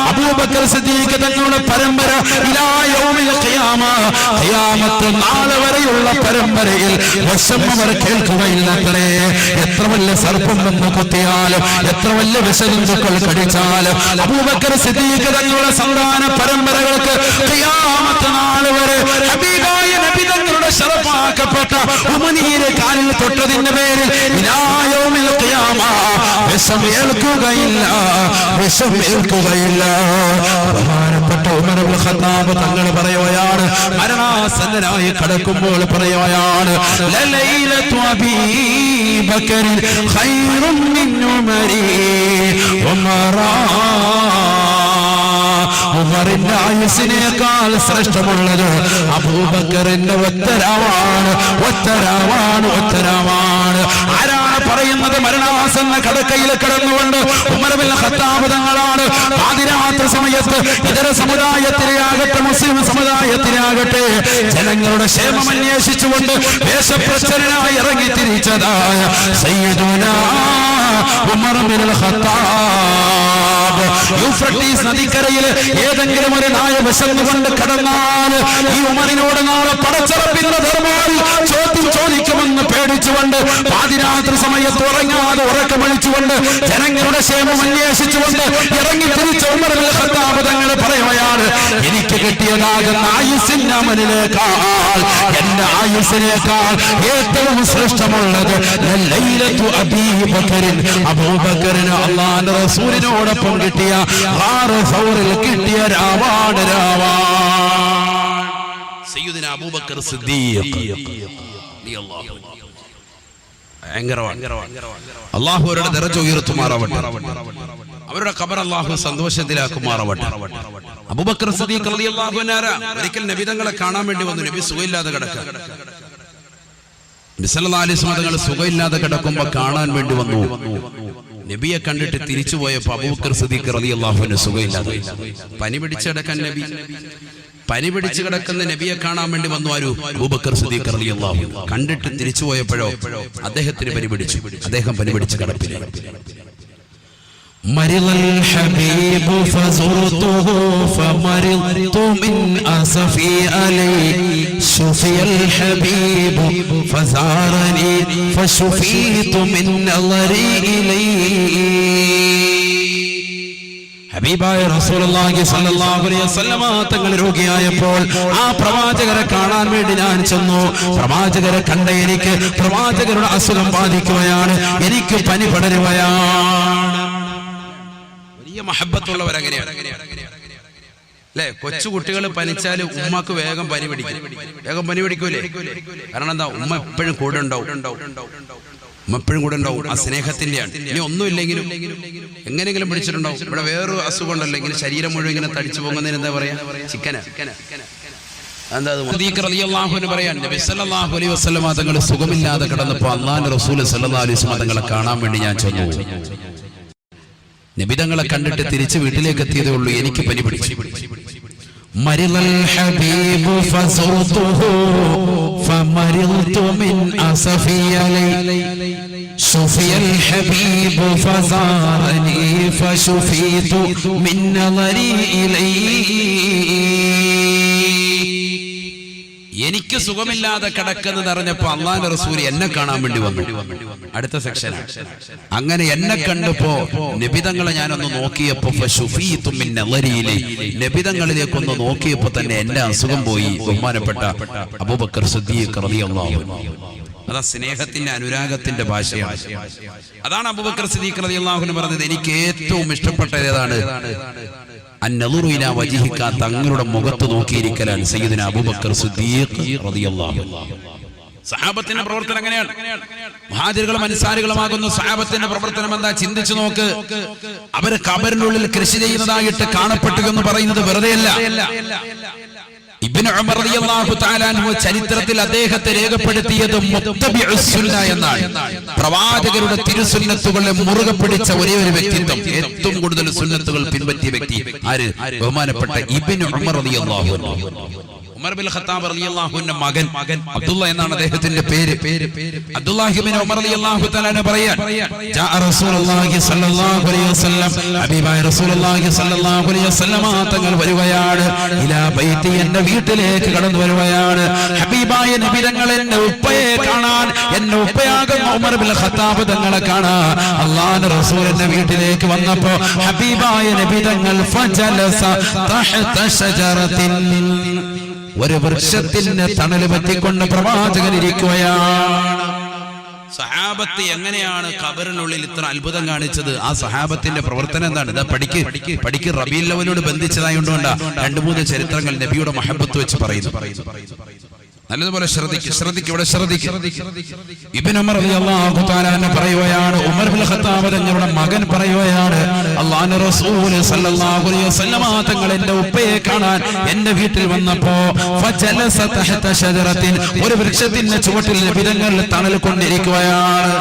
അബൂബക്കർ സിദ്ദീഖ് തങ്ങളുടെ പരമ്പര ഇലാ യൗമിൽ ഖിയാമ, ഖിയാമത്ത് നാളെ വരെയുള്ള പരമ്പരയിൽ വിഷം അവർ കേൾക്കുകയില്ലത്രേ. എത്ര വലിയ സർപ്പം വന്ന് കുത്തിയാലും, എത്ര വലിയ വിഷജന്തുക്കൾ കടിച്ചാലും, അബൂബക്കർ സിദ്ദീഖ് തങ്ങളുടെ സന്താന പരമ്പരകൾക്ക് ഖിയാമത്ത് നാൾ വരെ ഹബീബായ നബി തങ്ങളുടെ ശറഫാക്കപ്പെട്ട ഉമിനീര് കാലിൽ തൊട്ടതിന്റെ പേരിൽ ഇലാ യൗമിൽ ഖിയാമ വിഷം ഏൽക്കുകയില്ല, വിഷം ഏൽക്കുകയില്ല. ബഹുമാനപ്പെട്ട ഉമർ ഇബ്നു ഖത്താബ് തങ്ങൾ പറയുകയാണ്, മരണാസന്നനായി കിടക്കുമ്പോൾ പറയുകയാണ്, ലലൈലതു അബീ ബക്കറിൻ ഖൈറും മിൻ ഉമരി ഉമറാ. ഉമറിന്റെ ആയുസ്സിനേക്കാൾ ശ്രേഷ്ഠമുള്ളത് അബൂബക്കറിന്റെ ഒറ്റരാവാണ്, ഒറ്റരാവാണ്, ഒറ്റരാവാണ്. ആരാണ് പറയുന്നത്? മരണാസന്ന കടക്കയിൽ കിടന്നുകൊണ്ട് ഉമർ ഇബ്നു ഖത്താബ് തങ്ങളാണ്. പാതിരാത്രി സമയത്ത് ഇതര സമുദായത്തിലാകട്ടെ മുസ്ലിം സമുദായത്തിലാകട്ടെ ജനങ്ങളുടെ ക്ഷേമം അന്വേഷിച്ചുകൊണ്ട് വേഷപ്രച്ഛനായി ഇറങ്ങി തിരിച്ചതായ സയ്യിദുനാ ഉമർ ഇബ്നുൽ ഖത്താബ്. യൂഫ്രട്ടീസ് നദിക്കരയിൽ ഏതെങ്കിലും ഒരു നായ വിശന്നുകൊണ്ട് കടന്നാൽ ഈ ഉമറിനോട് നാളെ പടച്ചറപ്പിന്റെ ധർമ്മമായി ചോദ്യം ചോദിക്കുമെന്ന് പേടിച്ചുകൊണ്ട് പാതിരാത്രി സമയത്ത് ഉറങ്ങാതെ ഉറക്കമൊഴിച്ചുകൊണ്ട് ജനങ്ങളുടെ ക്ഷേമം അന്വേഷിച്ചുകൊണ്ട് ഇറങ്ങി തിരിച്ച ഉമർ ഇബ്നുൽ ഖത്താബ് തങ്ങൾ പറയുകയാണ്, എനിക്ക് കിട്ടിയതാകുന്ന ആയുസ്സിന്റെ അമലിനേക്കാൾ, എന്റെ ആയുസ്സിനേക്കാൾ ഏറ്റവും ശ്രേഷ്ഠമുള്ളത് ലൈലത്തു അബീ ബക്കറിൻ, അബൂബക്കറിന് അല്ലാഹുവിന്റെ റസൂലിനോടൊപ്പം കിട്ടിയ ഗാറ് സൗറിൽ കിട്ടിയ രാവാണ്, രാവാണ്. സയ്യിദുനാ അബൂബക്കർ സിദ്ദീഖ് അല്ലാഹു അവരുടെ ദറജ ഉയർത്തുമാറാവട്ടെ, അവരുടെ ഖബർ അല്ലാഹു സന്തോഷത്തിലാക്കുമാറാവട്ടെ. അബൂബക്കർ സിദ്ദീഖ് റളിയല്ലാഹു അൻഹു ഒരിക്കൽ നബി തങ്ങളെ കാണാൻ വേണ്ടി വന്നു. നബി സുഖമില്ലാതെ കിടക്കുക. നബി സല്ലല്ലാഹു അലൈഹി വസല്ലം തങ്ങൾ സുഖമില്ലാതെ കിടക്കുമ്പോൾ കാണാൻ വേണ്ടി വന്നു. നബിയെ കണ്ടിട്ട് തിരിച്ചു പോയപ്പോ അബൂബക്കർ സിദ്ദീഖ് റളിയല്ലാഹു അൻഹു സുഖമില്ലാതെ, പനി പിടിച്ച് കിടക്കാൻ നബി, പനി പിടിച്ച് കിടക്കുന്ന നബിയെ കാണാൻ വേണ്ടി വന്നു ആരു? അബൂബക്കർ സിദ്ദീഖ് റളിയല്ലാഹു അൻഹു. കണ്ടിട്ട് തിരിച്ചു പോയപ്പോഴോ അദ്ദേഹത്തിന് പനി പിടിച്ചു. അദ്ദേഹം പനി പിടിച്ച് കിടപ്പില്ല. മരിളൽ ഹബീബു ഫസുർതുഹു ഫമരിൽതു മിൻ അസഫി അലൈഹി ശുഫിയൽ ഹബീബു ഫസാറനി ഫശുഫീതു മിൻ നളരി ഇലൈഹി. ഹബീബായ റസൂലുള്ളാഹി സ്വല്ലല്ലാഹു അലൈഹി വസല്ലമ തങ്ങൾ രോഗിയായപ്പോൾ ആ പ്രവാചകരെ കാണാൻ വേണ്ടി ഞാൻ ചെന്നു. പ്രവാചകരെ കണ്ട എനിക്ക് പ്രവാചകരുടെ അസുഖം ബാധിക്കുകയാണ്, എനിക്ക് പനി പടരുകയാണ്. വലിയ മഹബത്തുള്ളവർ അങ്ങനെയാണ് അല്ലെ? കൊച്ചു കുട്ടികൾ പനിച്ചാൽ ഉമ്മക്ക് വേഗം പനി പിടിക്കും. വേഗം പനി പിടിക്കൂലേ? കാരണം എന്താ? ഉമ്മ എപ്പോഴും കൂടെ ഉണ്ടാവും, ഉമ്മ എപ്പോഴും കൂടെ ഉണ്ടാവും. ആ സ്നേഹത്തിന്റെയാണ്. ഇനി ഒന്നുമില്ലെങ്കിലും എങ്ങനെയെങ്കിലും പിടിച്ചിട്ടുണ്ടാവും. ഇവിടെ വേറൊരു അസുഖം ഉണ്ടല്ലോ, ഇങ്ങനെ ശരീരം മുഴുവൻ ഇങ്ങനെ തടിച്ചു പോകുന്നതിന് എന്താ പറയാ? ചിക്കന. പറയാൻ നബി സല്ലല്ലാഹു അലൈഹി വസല്ലം തങ്ങൾ സുഖമില്ലാതെ കിടന്നപ്പോൾ അല്ലാഹുവിന്റെ റസൂൽ സല്ലല്ലാഹു അലൈഹി വസല്ലം തങ്ങളെ കാണാൻ വേണ്ടി ഞാൻ ചെന്നു. നബി തങ്ങളെ കണ്ടിട്ട് തിരിച്ച് വീട്ടിലേക്ക് എത്തിയതേ ഉള്ളൂ, എനിക്ക് പനി പിടിച്ചു. മരിളൽ ഹബീബു ഫസുർതുഹു ഫമരിൽതു മിൻ അസഫി അലൈഹി ശുഫിയൽ ഹബീബു ഫസാറനി ഫശുഫീതു മിൻ നളരി ഇലൈഹി. എനിക്ക് സുഖമില്ലാതെ കിടക്കുന്നത് അറിഞ്ഞപ്പോ അല്ലാഹുവിന്റെ റസൂൽ എന്നെ കാണാൻ വേണ്ടി വന്നു. അടുത്ത സെക്ഷനാണ്. അങ്ങനെ എന്നെ കണ്ടപ്പോ നബിതങ്ങളെ ഞാനൊന്ന് നോക്കിയപ്പോ ഫശുഫീതു മിൻ നളരി ഇലൈഹി, നബിതങ്ങളിലേക്കൊന്ന് നോക്കിയപ്പോ തന്നെ എന്റെ അസുഖം പോയി. ബഹുമാനപ്പെട്ട അബൂബക്കർ സിദ്ദീഖ് റളിയല്ലാഹു അൻഹു. അതാ സ്നേഹത്തിന്റെ അനുരാഗത്തിന്റെ ഭാഷയാണ്. അതാണ് അബൂബക്കർ സിദ്ദീഖ് റളിയല്ലാഹു അൻഹു പറഞ്ഞത്, എനിക്ക് ഏറ്റവും ഇഷ്ടപ്പെട്ടത് ഏതാണ്? അന്നളുറു ഇലാ വജ്ഹിക, തങ്ങളുടെ മുഖത്ത് നോക്കിയിരിക്കലാണ് സയ്യിദുനാ അബൂബക്കർ സിദ്ദീഖ് റളിയല്ലാഹു അൻഹു. സഹാബത്തിന്റെ പ്രവർത്തനം എങ്ങനെയാണ്? മുഹാജിറുകളും അൻസാരികളുമാകുന്ന സഹാബത്തിന്റെ പ്രവർത്തനം എന്താ? ചിന്തിച്ചു നോക്ക്. അവര് ഖബറിനുള്ളിൽ കൃഷി ചെയ്യുന്നതായിട്ട് കാണപ്പെട്ടു എന്ന് പറയുന്നത് വെറുതെയല്ല. ഇബ്നു ഉമർ റളിയല്ലാഹു തആല അൻഹു ചരിത്രത്തിൽ അദ്ദേഹത്തെ രേഖപ്പെടുത്തിയത് മുത്തബിഉസ് സുന്ന എന്നാണ്. പ്രവാചകരുടെ തിരുസുന്നത്തുകളെ മുറുകെ പിടിച്ച ഒരേ ഒരു വ്യക്തിത്വം, ഏറ്റവും കൂടുതൽ സുന്നത്തുകൾ പിൻപറ്റിയ വ്യക്തി ആര്? ബഹുമാനപ്പെട്ട ഇബ്നു ഉമർ റളിയല്ലാഹു അൻഹു. ഉമർ ബിൻ ഖത്താബ് റളിയല്ലാഹു അൻഹു മകൻ അബ്ദുള്ള എന്നാണ് അദ്ദേഹത്തിന്റെ പേര്. അബ്ദുല്ലാഹി ഇബ്നു ഉമർ റളിയല്ലാഹു തആല അൻഹു പറയാൻ, ജാ റസൂലുള്ളാഹി സ്വല്ലല്ലാഹു അലൈഹി വസല്ലം, ഹബീബായ റസൂലുള്ളാഹി സ്വല്ലല്ലാഹു അലൈഹി വസല്ലം തങ്ങൾ വരുകയാണ്. ഇലാ ബൈതി, എന്റെ വീട്ടിലേക്ക് കടന്നു വരുകയാണ്. ഹബീബായ നബി തങ്ങൾ എന്റെ ഉപ്പയെ കാണാൻ, എന്റെ ഉപ്പയാകുന്ന ഉമർ ബിൻ ഖത്താബ് തങ്ങളെ കാണാൻ അല്ലാഹുവിന്റെ റസൂൽ എന്റെ വീട്ടിലേക്ക് വന്നപ്പോൾ ഹബീബായ നബി തങ്ങൾ ഫജലസ തഹത ഷജറത്തിൻ, ഒരു വൃക്ഷത്തിന് തണൽ പറ്റിക്കൊണ്ട് പ്രവാചകൻ ഇരിക്കുകയാണ്. സഹാബത്ത് എങ്ങനെയാണ് ഖബറിനുള്ളിൽ ഇത്ര അത്ഭുതം കാണിച്ചത്? ആ സഹാബത്തിന്റെ പ്രവർത്തനം എന്താണ്? ഇതാ പഠിക്ക് റബീഉൽ അവ്വലോട് ബന്ധിച്ചതായതുകൊണ്ടാ 2-3 ചരിത്രങ്ങൾ നബിയുടെ മഹബത്ത് വെച്ച് പറയുന്നു. നല്ലതുപോലെ ശ്രദ്ധിക്ക്. ഇവിടെ ഇബ്നു ഉമർ റളിയല്ലാഹു തആല അൻഹു പറയുകയാണ്, ഉമർ ബിൻ ഖത്താബ് തങ്ങളുടെ മകൻ പറയുകയാണ്, അല്ലാഹുവിന്റെ റസൂൽ സല്ലല്ലാഹു അലൈഹി വസല്ലം തങ്ങൾ എന്റെ ഉപ്പയെ കാണാൻ എന്റെ വീട്ടിൽ വന്നപ്പോ ഫജലസ തഹത ഷജറത്തിൻ, ഒരു വൃക്ഷത്തിന്റെ ചുവട്ടിൽ നബി തങ്ങൾ തണൽ കൊണ്ടിരിക്കുകയാണ്.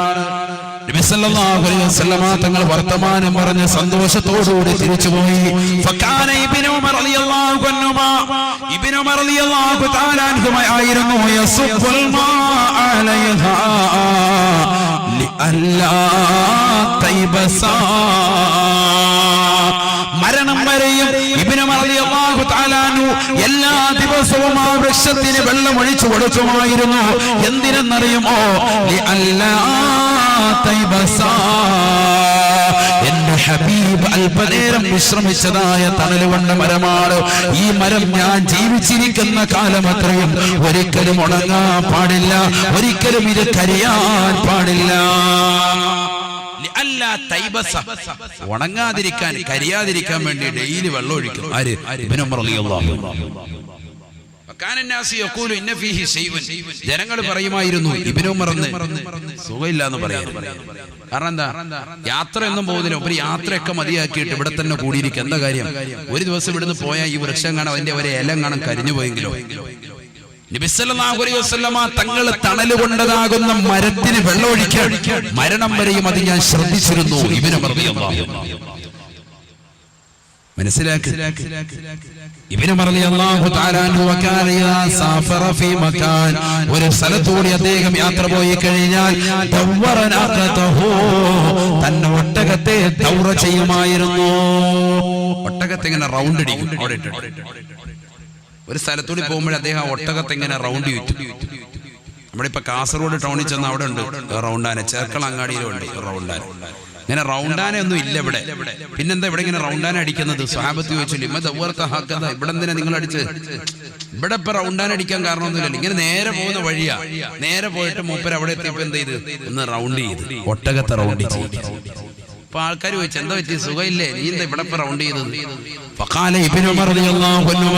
നബി സല്ലല്ലാഹു അലൈഹി വസല്ലം തങ്ങൾ വർത്തമാനം പറഞ്ഞ് സന്തോഷത്തോടുകൂടി തിരിച്ചുപോയി. ഫകാന ഇബ്നു ഉമർ റളിയല്ലാഹു അൻഹുമാ, ഇബ്നു ഉമർ റളിയല്ലാഹു തആല അൻഹുമാ ആയിരുന്നു യസുബ്ബുൽ മാ അലൈഹാ ലിഅല്ലാ തൈബസാ. മരണം വരെയും ഇബ്നു ഉമർ റളിയല്ലാഹു തആല അൻഹു എല്ലാ ദിവസവും ആ വൃക്ഷത്തിന് വെള്ളം ഒഴിച്ചു കൊടുക്കുമായിരുന്നു. എന്തിനെന്നറിയുമോ? ലിഅല്ലാ തൈബസാ, എന്റെ ഹബീബ് അല്പനേരം വിശ്രമിച്ചതായ തണല് കൊണ്ട മരമാണ്. ഈ മരം ഞാൻ ജീവിച്ചിരിക്കുന്ന കാലമത്രയും ഒരിക്കലും ഉണങ്ങാൻ പാടില്ല, ഒരിക്കലും ഇത് കരിയാൻ പാടില്ല. ഉണങ്ങാതിരിക്കാൻ, കരിയാതിരിക്കാൻ വേണ്ടി ഡെയിലി വെള്ളം ഒഴിക്കും. ആര്? ഇബ്നു ഉമർ റളിയല്ലാഹു അൻഹു. ജനങ്ങൾ പറയുമായിരുന്നു ഇബ്നു ഉമറിന് സുഖമില്ല എന്ന് പറയാൻ. കാരണം എന്താ? യാത്ര ഒന്നും പോകുന്നില്ല, ഒരു യാത്രയൊക്കെ മതിയാക്കിയിട്ട് ഇവിടെ തന്നെ കൂടിയിരിക്കും. എന്താ കാര്യം? ഒരു ദിവസം ഇവിടുന്ന് പോയാൽ ഈ വൃക്ഷം കാണാൻ, അതിന്റെ ഒരു ഇല കാണാൻ കരിഞ്ഞു പോയെങ്കിലോ. നബി സല്ലല്ലാഹു അലൈഹി വസല്ലമ തങ്ങൾ തണല് കൊണ്ടതാകുന്ന മരത്തിന് വെള്ളം ഒഴിക്കാൻ മരണം വരെയും അത് ഞാൻ ശ്രദ്ധിച്ചിരുന്നു. ഇബ്നു ഉമർ റളിയല്ലാഹു അൻഹു മനസ്സിലാക്കി. ഇബ്നു ഉമർ റളിയല്ലാഹു തആല അൻഹു വകാന യാ സാഫറ ഫീ മകാൻ, ഒരു സ്ഥലത്തൂടി അദ്ദേഹം യാത്ര പോയി കഴിഞ്ഞാൽ ദവറനഖതഹു, തന്റെ ഒട്ടകത്തെ ദൗറ ചെയ്യുമായിരുന്നു. ഒട്ടകത്തെ ഇങ്ങനെ റൗണ്ട് അടിക്കും. അവിടെ ഒരു സ്ഥലത്തൂടി പോകുമ്പോൾ അദ്ദേഹം ഒട്ടകത്തെ ഇങ്ങനെ റൗണ്ട് ചുറ്റും. നമ്മുടെ ഇപ്പൊ കാസർഗോഡ് ടൗണിൽ ചെന്ന് അവിടെ ഉണ്ട് റൗണ്ടാന, ചേർക്കള അങ്ങാടിയിലും ഉണ്ട് റൗണ്ടാന. ഇങ്ങനെ റൗണ്ടാന ഒന്നും ഇല്ല ഇവിടെ. പിന്നെന്താ ഇവിടെ ഇങ്ങനെ റൗണ്ടാന അടിക്കുന്നത്? സ്വഹാബത്ത് ചോദിച്ചില്ല, ഇവിടെ എന്തിനാ നിങ്ങൾ അടിച്ച്? ഇവിടെ ഇപ്പൊ റൗണ്ടാന അടിക്കാൻ കാരണമൊന്നുമില്ലല്ലോ. ഇങ്ങനെ നേരെ പോകുന്ന വഴിയാ. നേരെ പോയിട്ട് മൂപ്പര് അവിടെ എത്തിയപ്പോ എന്ത് ചെയ്ത്? ഒന്ന് റൗണ്ട് ചെയ്ത്, ഒട്ടകത്തെ റൗണ്ട് ചെയ്ത്. അപ്പൊ ആൾക്കാർ ചോദിച്ചു, എന്താ പറ്റി? സുഖമില്ലേ? നീ എന്താ ഇവിടെ ഇപ്പൊ റൗണ്ട് ചെയ്തത്? ഫഖാല ഇബ്നു ഉമർ റളിയല്ലാഹു അൻഹു,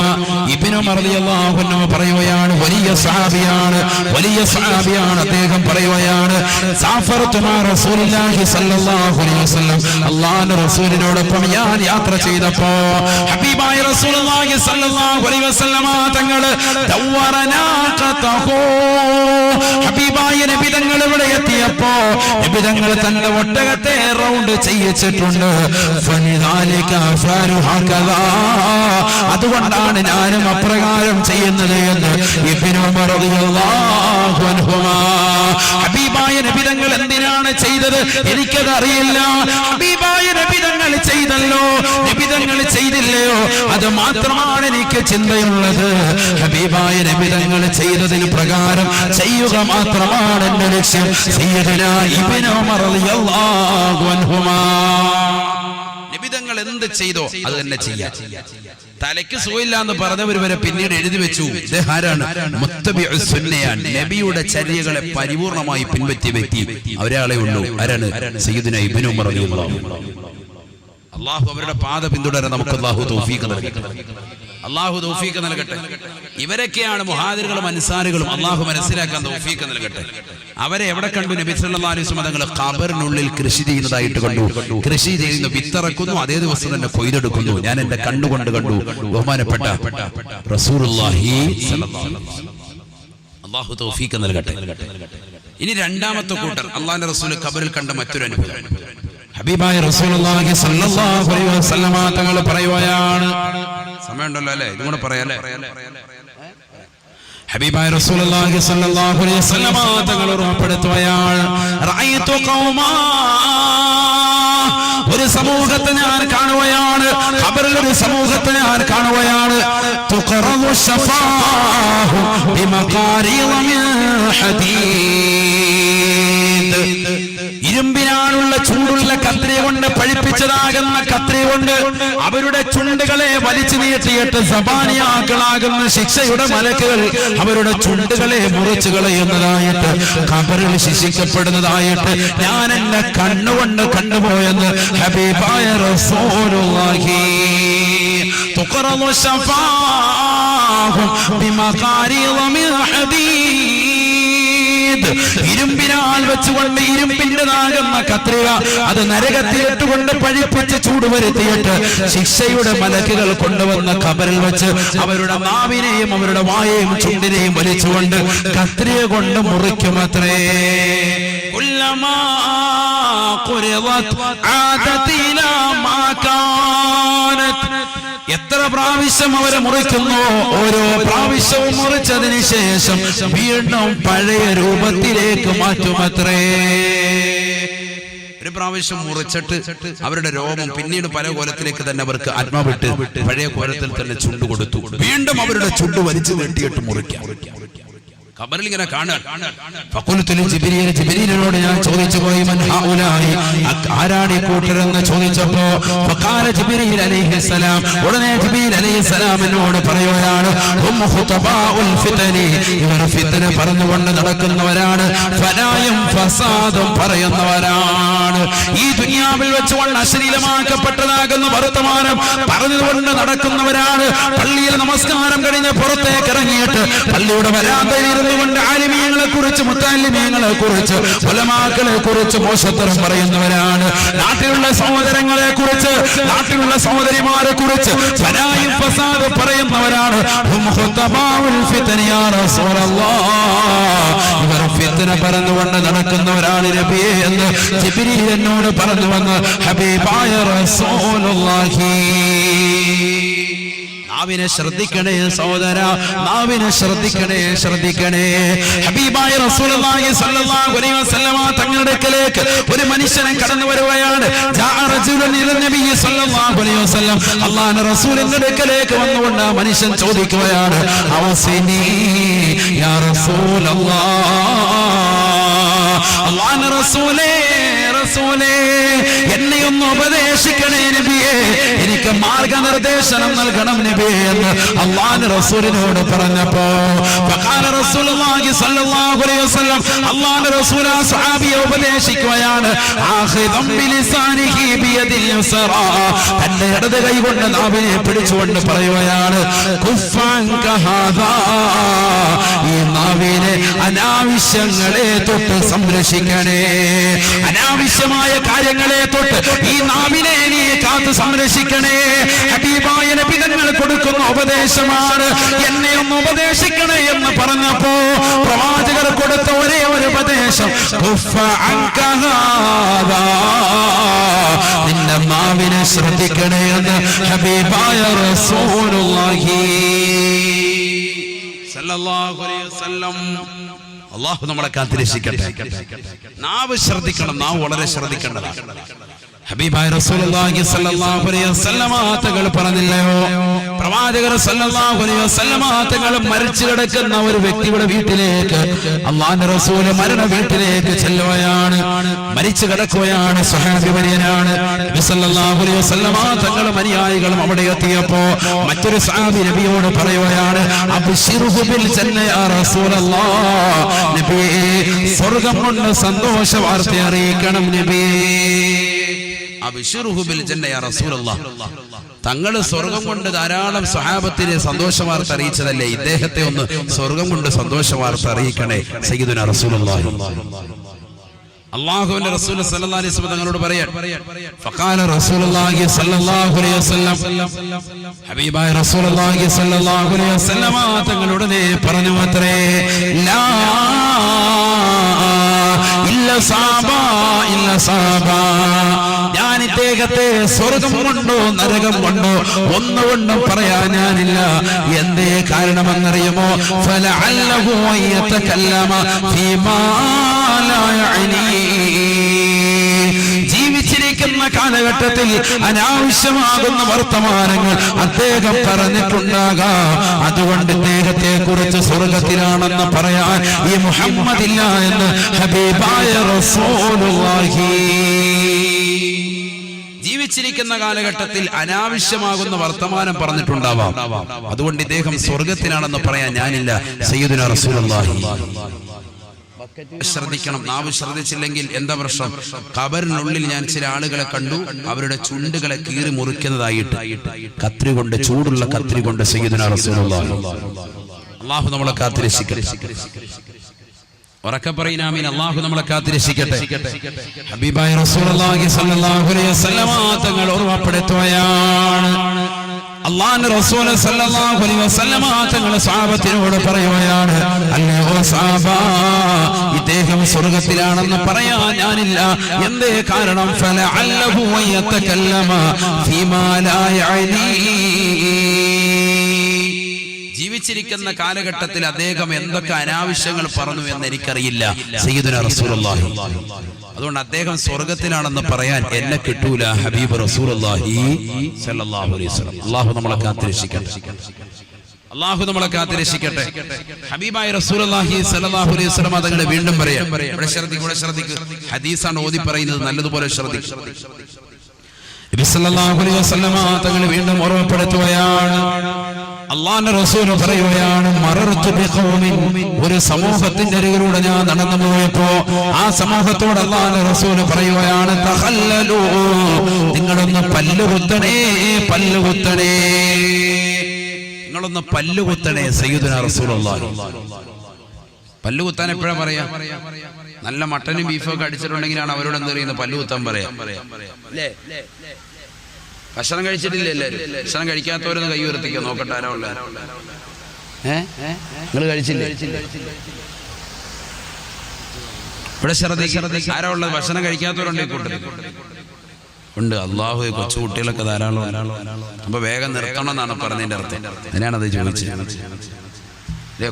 ഇബ്നു ഉമർ റളിയല്ലാഹു അൻഹു പറയുകയാണ്, വലിയ സഹാബിയാണ് അദ്ദേഹം പറയുകയാണ്, സാഫറതു മാ റസൂലുള്ളാഹി സ്വല്ലല്ലാഹു അലൈഹി വസല്ലം, അല്ലാഹുവിന്റെ റസൂലിനോടൊപ്പം ഞാൻ യാത്ര ചെയ്തപ്പോ ഹബീബായ റസൂലുള്ളാഹി സ്വല്ലല്ലാഹു അലൈഹി വസല്ലം തങ്ങൾ ദവറനാഖതഹു, ഹബീബായ നബി തങ്ങൾ ഇവിടെ എത്തിയപ്പോ നബി തങ്ങൾ തന്റെ ഒട്ടകത്തെ റൗണ്ട് ചെയ്യിച്ചിട്ടുണ്ട്. ഫലിദാലിക അഫ്അലു ഹകദാ, അതുകൊണ്ടാണ് ഞാനും അപ്രകാരം ചെയ്യുന്നത് എന്ന് ഇബ്നു ഉമർ റളിയല്ലാഹു അൻഹുമാ. ഹബീബായ നബി തങ്ങൾ എന്തിനാണ് ചെയ്തത് എനിക്കത് അറിയില്ല. ഹബീബായ നബി തങ്ങൾ ചെയ്തല്ലോ, നബി തങ്ങൾ ചെയ്തില്ലയോ, അത് മാത്രമാണ് എനിക്ക് ചിന്തയുള്ളത്. ഹബീബായ നബി തങ്ങൾ ചെയ്തതിന് പ്രകാരം ചെയ്യുക മാത്രമാണ് എന്റെ ലക്ഷ്യം. സയ്യിദുനാ ഇബ്നു ഉമർ റളിയല്ലാഹു അൻഹുമാ. നബിതങ്ങൾ എന്ത് ചെയ്തോ അത് തന്നെ ചെയ്യാം. തലയ്ക്ക് സുഖമില്ല എന്ന് പറഞ്ഞവർ വരെ പിന്നീട് എഴുതി വെച്ചു, ഇദ്ദേഹാരാണ്? മുത്തബിഉസ് സുന്നയാണ്, നബിയുടെ ചര്യകളെ പരിപൂർണമായി പിൻപറ്റിയ വ്യക്തി ഒരാളെ ഉള്ളൂ. ആരാണ്? സയ്യിദുനാ ഇബ്നു ഉമർ റളിയല്ലാഹു അൻഹു. അള്ളാഹു അവരുടെ പാത പിന്തുടരാൻ നമുക്ക് അള്ളാഹു തൗഫീഖ് നൽകട്ടെ. അള്ളാഹു തൗഫീഖ് നൽകട്ടെ. ഇവരൊക്കെയാണ് മുഹാജിറുകളും അൻസാരികളും. അള്ളാഹു മനസ്സിലാക്കാൻ തൗഫീഖ് നൽകട്ടെ. അവരെ എവിടെ കണ്ടു? നബി സല്ലല്ലാഹു അലൈഹി വസല്ലം തങ്ങൾ ഖബറിനുള്ളിൽ കൃഷി ചെയ്യുന്നതായിട്ട് കണ്ടു. കൃഷി ചെയ്യുന്ന വിത്തിറക്കുന്നു, അതേ ദിവസം തന്നെ കൊയ്തെടുക്കുന്നു. ഞാൻ എന്റെ കണ്ണുകൊണ്ട് കണ്ടു. ബഹുമാനപ്പെട്ട റസൂലുള്ളാഹി സ്വല്ലല്ലാഹു അലൈഹി വസല്ലം. അള്ളാഹു തൗഫീഖ് നൽകട്ടെ. ഇനി രണ്ടാമത്തെ കൂട്ടർ അള്ളാഹുവിന്റെ റസൂൽ ഖബറിൽ കണ്ട മറ്റൊരു അനുഭവം. ഹബീബായ റസൂലുള്ളാഹി സ്വല്ലല്ലാഹു അലൈഹി വസല്ലം തങ്ങൾ പറയുകയാണ്. സമയമുണ്ടല്ലോ അല്ലേ? ഇതും കൂടെ പറയാല്ലേ? ഹബീബായ റസൂലുള്ളാഹി സ്വല്ലല്ലാഹു അലൈഹി വസല്ലം തങ്ങൾ ഓർമ്മപ്പെടുത്തുകയാണ്. റഅയ്തു ഖൗമാ, ഒരു സമൂഹത്തെ ഞാൻ കാണുകയാണ്. ഖബറിൽ ഒരു സമൂഹത്തെ ഞാൻ കാണുകയാണ്. തുഖറദു ശഫാഹു ബിമഖാരിദ മിൻ ഹദീദ്, ഇരുമ്പിനാലുള്ള ചൂടുള്ള കത്രിക കൊണ്ട് പഴിപ്പിച്ചതാകുന്ന കത്രിക കൊണ്ട് അവരുടെ ചുണ്ടുകളെ വലിച്ചു നീട്ടിയിട്ട് സബാനിയാക്കളാകുന്ന ശിക്ഷയുടെ മലക്കുകൾ അവരുടെ ചുണ്ടുകളെ മുറിച്ചു കളയുന്നതായിട്ട്, ഖബറിൽ ശിക്ഷിക്കപ്പെടുന്നതായിട്ട് ഞാൻ എന്നെ കണ്ണുകൊണ്ട് കണ്ടുപോയെന്ന് ഹബീബായ റസൂലുള്ളാഹി. തുഖറദു ശഫാഹു ബിമഖാരിദ മിൻ ഹദീദ്, ഇരുമ്പിനാൽ വെച്ചുകൊണ്ട് ഇരുമ്പിൻ്റെതാകുന്ന കത്രിക അത് നരകത്തിലിട്ടുകൊണ്ട് പഴിപ്പിച്ച് ചൂടുവരുത്തിയിട്ട് ശിക്ഷയുടെ മലക്കുകൾ കൊണ്ടുവന്ന ഖബറിൽ വെച്ച് അവരുടെ നാവിനെയും അവരുടെ വായെയും ചുണ്ടിനെയും വലിച്ചുകൊണ്ട് കത്രിക കൊണ്ട് മുറിക്കുമത്രേ. കുല്ലമാ ഖുരിദത് ആദത് ഇലാ മാ കാനത്, എത്ര പ്രാവശ്യം അവരെ മുറിക്കുന്നു, ഓരോ പ്രാവശ്യവും മുറിച്ചതിന് ശേഷം വീണ്ടും പഴയ രൂപത്തിലേക്ക് മാറ്റുമത്രേ. ഒരു പ്രാവശ്യം മുറിച്ചിട്ട് അവരുടെ രോമം പിന്നീട് പല കോലത്തിലേക്ക് തന്നെ അവർക്ക് ആത്മാവിട്ട് പഴയ കോലത്തിൽ തന്നെ ചുണ്ടു കൊടുത്തു. വീണ്ടും അവരുടെ ചുണ്ട് വലിച്ചു നീട്ടിയിട്ട് മുറിക്കാം. ഖബറിൽ ഇങ്ങനെ കാണാൻ. ജിബ്രീലിനോട് ഞാൻ ചോദിച്ചു പോയി, മൻ ഹൗലായി, ആരാണ് ഈ കൂട്ടരെന്ന് ചോദിച്ചപ്പോ ഫഖാല ജിബ്രീൽ അലൈഹിസ്സലാം, ഉടനെ ജിബ്രീൽ അലൈഹിസ്സലാം എന്നോട് പറയുകയാണ്, ഹും ഖുതബാഉൽ ഫിതനി, ഇവർ ഫിത്ന പറഞ്ഞുകൊണ്ട് നടക്കുന്നവരാണ്, ഫലായും ഫസാദും പറയുന്നവരാണ്. ഈ ദുനിയാവിൽ വെച്ചുകൊണ്ട് അശ്ലീലമാക്കപ്പെട്ടതാകുന്ന വർത്തമാനം പറഞ്ഞുകൊണ്ട് നടക്കുന്നവരാണ്. പള്ളിയിൽ നമസ്കാരം കഴിഞ്ഞ് പുറത്തേക്ക് ഇറങ്ങിയിട്ട് പള്ളിയുടെ വരാന്തയിൽ കൊണ്ട് ആലിമീങ്ങളെ കുറിച്ച്, മുത്തല്ലിമീങ്ങളെ കുറിച്ച്, ഉലമാക്കളെ കുറിച്ച് മോശത്തരം പറയുന്നവരാണ്. നാട്ടിലുള്ള സഹോദരങ്ങളെ കുറിച്ച്, നാട്ടിലുള്ള സഹോദരിമാരെ കുറിച്ച് ഫലായും ഫസാദ് പറയുന്നവരാണ്. ഹും ഖുതബാഉൽ ഫിത്നി യാ റസൂലല്ലാഹ്, ഇവർ ഫിത്ന പറഞ്ഞുകൊണ്ട് നടക്കുന്നവരാണ് നബിയേ എന്ന് ജിബ്രീൽ എന്നോട് പറഞ്ഞു വന്ന് ഹബീബായ റസൂലുള്ളാഹി. നാവിനെ ശ്രദ്ധിക്കണേ സഹോദര, നാവിനെ ശ്രദ്ധിക്കണേ, ശ്രദ്ധിക്കണേ. ഹബീബായ റസൂലുള്ളാഹി സ്വല്ലല്ലാഹു അലൈഹി വസല്ലമ തങ്ങളുടെ അടുക്കലേക്ക് ഒരു മനുഷ്യൻ കടന്നു വരുകയാണ്. ജാഅ റജുലുൻ ഇലാ നബി സ്വല്ലല്ലാഹു അലൈഹി വസല്ലം, അല്ലാഹുവിന്റെ റസൂലിന്റെ അടുക്കലേക്ക് വന്നുകൊണ്ട് ആ മനുഷ്യൻ ചോദിക്കുകയാണ്, അവസിനി യാ റസൂലല്ലാഹ്, അല്ലാഹുവിന്റെ റസൂലേ, റസൂലേ എന്നെ ഒന്ന് ഉപദേശിക്കണേ നബിയേ, എനിക്ക് മാർഗനിർദ്ദേശനം നൽകണം നബിയേ എന്ന് അല്ലാഹുവിന്റെ റസൂലിനോട് പറഞ്ഞപ്പോ ഫഖാല റസൂലുള്ളാഹി സ്വല്ലല്ലാഹു അലൈഹി വസല്ലം, അല്ലാഹുവിന്റെ റസൂൽ ആ സ്വഹാബിയെ ഉപദേശിക്കുകയാണ്, ആഖിദം ബിലിസാനിഹി ബിയദിൽ യുസ്റാ, തന്റെ ഇടത് കൈ കൊണ്ട് നാവിനെ പിടിച്ചുകൊണ്ട് പറയുകയാണ്, കുഫ്ഫൻക ഹാദാ, ഈ നാവിനെ അനാവശ്യങ്ങളെ തൊട്ട് സംരക്ഷിക്കണേ, അനാവശ്യമായ കാര്യങ്ങളെ തൊട്ട് ഈ നാവിനെ നീ കാത്തു സംരക്ഷിക്കണേ. ഹബീബായ നബി തങ്ങൾ കൊടുക്കുന്ന ഉപദേശമാണ്, എന്നെ ഒന്ന് ഉപദേശിക്കണേ എന്ന് പറഞ്ഞപ്പോ പ്രവാചകർ കൊടുത്ത ഒരേ ഒരു ഉപദേശം, നിന്റെ നാവിനെ ശ്രദ്ധിക്കണേ എന്ന് ഹബീബായ റസൂലുള്ളാഹി സല്ലല്ലാഹു അലൈഹി വസല്ലം. അല്ലാഹു നമ്മളെ കാത്തിരക്ഷിക്കട്ടെ. നാവ് ശ്രദ്ധിക്കണം, നാവ് വളരെ ശ്രദ്ധിക്കേണ്ടതാണ്. ഹബീബായ റസൂലുള്ളാഹി സ്വല്ലല്ലാഹു അലൈഹി വസല്ലമ തങ്ങൾ പറഞ്ഞില്ലയോ, പ്രവാചകർ സ്വല്ലല്ലാഹു അലൈഹി വസല്ലമ തങ്ങൾ മരിച്ചു കിടക്കുന്ന ഒരു വ്യക്തിയുടെ വീട്ടിലേക്ക് അല്ലാഹുവിന്റെ റസൂൽ മരണ വീട്ടിലേക്ക് ചെല്ലുകയാണ്. മരിച്ചു കിടക്കുകയാണ്, സ്വഹാബി വര്യനാണ്. നബി സ്വല്ലല്ലാഹു അലൈഹി വസല്ലമ തങ്ങൾ അനുയായികളും അവിടെ എത്തിയപ്പോ മറ്റൊരു സ്വഹാബി നബിയോട് പറയുകയാണ്, അബ്ശിറുഹു ബിൽ ജന്ന യാ റസൂലല്ലാഹ്, നബിയേ സ്വർഗ്ഗം കൊണ്ട് സന്തോഷ വാർത്ത അറിയിക്കണം നബിയേ. അബ്ശിറുഹു ബിൽ ജന്ന യാ റസൂലല്ലാഹ്, തങ്ങൾ സ്വർഗം കൊണ്ട് ധാരാളം സ്വഹാബത്തിനെ സന്തോഷ വാർത്ത അറിയിച്ചതല്ലേ, ഇദ്ദേഹത്തെ ഒന്ന് സ്വർഗം കൊണ്ട് സന്തോഷ വാർത്ത അറിയിക്കണേ സയ്യിദുനാ റസൂലുള്ളാഹി. അല്ലാഹുവിന്റെ റസൂൽ സല്ലല്ലാഹു അലൈഹി വസല്ലം തങ്ങളോട് പറയാൻ ഫഖാല റസൂലുള്ളാഹി സ്വല്ലല്ലാഹു അലൈഹി വസല്ലം, ഹബീബായ റസൂലുള്ളാഹി സ്വല്ലല്ലാഹു അലൈഹി വസല്ലം തങ്ങളോട് പറഞ്ഞു അത്രേ, ലാ ഇല്ല സാബാ ഇല്ല സാബാ, ഞാൻ ഇദ്ദേഹത്തെ സ്വർഗം കൊണ്ടോ നരകം കൊണ്ടോ ഒന്നുകൊണ്ടും പറയാൻ ഞാനില്ല. എന്തേ കാരണമെന്നറിയുമോ? ഫലഅല്ലഹു യതകല്ലമ ഫീമാ ലാ യഅനി, ജീവിച്ചിരിക്കുന്ന കാലഘട്ടത്തിൽ അനാവശ്യമാകുന്ന വർത്തമാനങ്ങൾ അദ്ദേഹം പറഞ്ഞിട്ടുണ്ടാകാം. അതുകൊണ്ട് ഇദ്ദേഹത്തെ കുറിച്ച് സ്വർഗത്തിലാണെന്ന് പറയാൻ ഈ മുഹമ്മദില്ല എന്ന് ഹബീബായ റസൂലുള്ളാഹി. ജീവിച്ചിരിക്കുന്ന കാലഘട്ടത്തിൽ അനാവശ്യമാകുന്ന വർത്തമാനം പറഞ്ഞിട്ടുണ്ടാവാം, അതുകൊണ്ട് ഇദ്ദേഹം സ്വർഗത്തിലാണെന്ന് പറയാൻ ഞാനില്ല സയ്യിദുനാ റസൂലുള്ളാഹി. ശ്രദ്ധിക്കണം, നാവ് ശ്രദ്ധിച്ചില്ലെങ്കിൽ എന്താ പ്രശ്നം? ഖബറിനുള്ളിൽ ഞാൻ ചില ആളുകളെ കണ്ടു, അവരുടെ ചുണ്ടുകളെ കീറി മുറിക്കുന്നതായിട്ട് കത്രി കൊണ്ട്, ചൂടുള്ള കത്രി കൊണ്ട് സയ്യിദുനാ റസൂലുള്ളാഹി. അല്ലാഹു നമ്മളെ കാത്തിരക്ഷിക്കട്ടെ. ഉറക്കെ പറയുന്ന ആമീൻ. അല്ലാഹു നമ്മളെ കാത്തിരക്ഷിക്കട്ടെ. ഹബീബായ റസൂലുള്ളാഹി സ്വല്ലല്ലാഹു അലൈഹി വസല്ലം തങ്ങൾ ഓർമ്മപ്പെടുത്തുകയാണ്, അല്ലാഹുവിന്റെ റസൂൽ സല്ലല്ലാഹു അലൈഹി വസല്ലം തങ്ങൾ സ്വഹാബത്തിനോട് പറയുകയാണ്, അല്ലയോ സ്വഹാബ, ഇദ്ദേഹം സ്വർഗ്ഗത്തിലാണെന്ന് പറയാൻ ഞാനില്ല. എന്തേ കാരണം? ഫലഅല്ലഹു യതകല്ലമ ഫീമാ ലാ യഅനി, ജീവിച്ചിരിക്കുന്ന കാലഘട്ടത്തിൽ അദ്ദേഹം എന്തൊക്കെ അനാവശ്യങ്ങൾ പറഞ്ഞു എന്ന് എനിക്കറിയില്ല സയ്യിദുനാ റസൂലുള്ളാഹി. അതുകൊണ്ട് അദ്ദേഹം സ്വർഗത്തിലാണെന്ന് പറയാൻ എന്നെ കിട്ടൂല ഹബീബ് റസൂലുള്ളാഹി സ്വല്ലല്ലാഹു അലൈഹി വസല്ലം. അല്ലാഹു നമ്മളെ കാത്തിരക്ഷിക്കട്ടെ. അല്ലാഹു നമ്മളെ കാത്തിരക്ഷിക്കട്ടെ. ഹബീബായ റസൂലുള്ളാഹി സ്വല്ലല്ലാഹു അലൈഹി വസല്ലം തങ്ങൾ വീണ്ടും പറയാം. ഇവിടെ ശ്രദ്ധിക്കുക. ഹദീസാണ് ഓതി പറയുന്നത്, നല്ലതുപോലെ ശ്രദ്ധിക്കുക. നബി സല്ലല്ലാഹു അലൈഹി വസല്ലം തങ്ങൾ വീണ്ടും ഓർമ്മപ്പെടുത്തുകയാണ്, അല്ലാഹുവിന്റെ റസൂൽ പറയുകയാണ്, മറർതു ബിഖൗമിൻ, ഒരു സമൂഹത്തിന്റെ അരികിലൂടെ ഞാൻ നടന്നു പോയപ്പോ ആ സമൂഹത്തോട് അല്ലാഹുവിന്റെ റസൂൽ പറയുകയാണ്, തഖല്ലലു, നിങ്ങളൊന്ന് പല്ലുകുത്തണേ, പല്ലുകുത്തണേ, നിങ്ങളൊന്ന് പല്ലുകുത്തണേ സയ്യിദുനാ റസൂലുള്ളാഹി. പല്ലുകുത്താൻ എപ്പോഴാ പറയാ? നല്ല മട്ടനും ബീഫും ഒക്കെ അടിച്ചിട്ടുണ്ടെങ്കിലാണ് അവരോട് എന്ത് പറയുന്നത്? പല്ലുകുത്താൻ പറയാം. ഭക്ഷണം കഴിച്ചിട്ടില്ല എല്ലാവരും? ഭക്ഷണം കഴിക്കാത്തവരൊന്ന് കൈ ഉയർത്തിക്കോ, നോക്കട്ടെ ആരാ ഉള്ള. നിങ്ങൾ കഴിച്ചില്ലേ? ഇവിടെ ശ്രദ്ധിക്കുക, ആരാ ഉള്ളത്? ഭക്ഷണം കഴിക്കാത്തവരുണ്ട് ഈ കൂട്ടത്തിൽ? ഉണ്ട്. അല്ലാഹു, കൊച്ചു കുട്ടികളൊക്കെ ധാരാളം. അപ്പൊ വേഗം നിർത്തണം എന്നാണ് പറഞ്ഞതിന്റെ അർത്ഥം. അതിനാണത് ചോദിച്ചത്.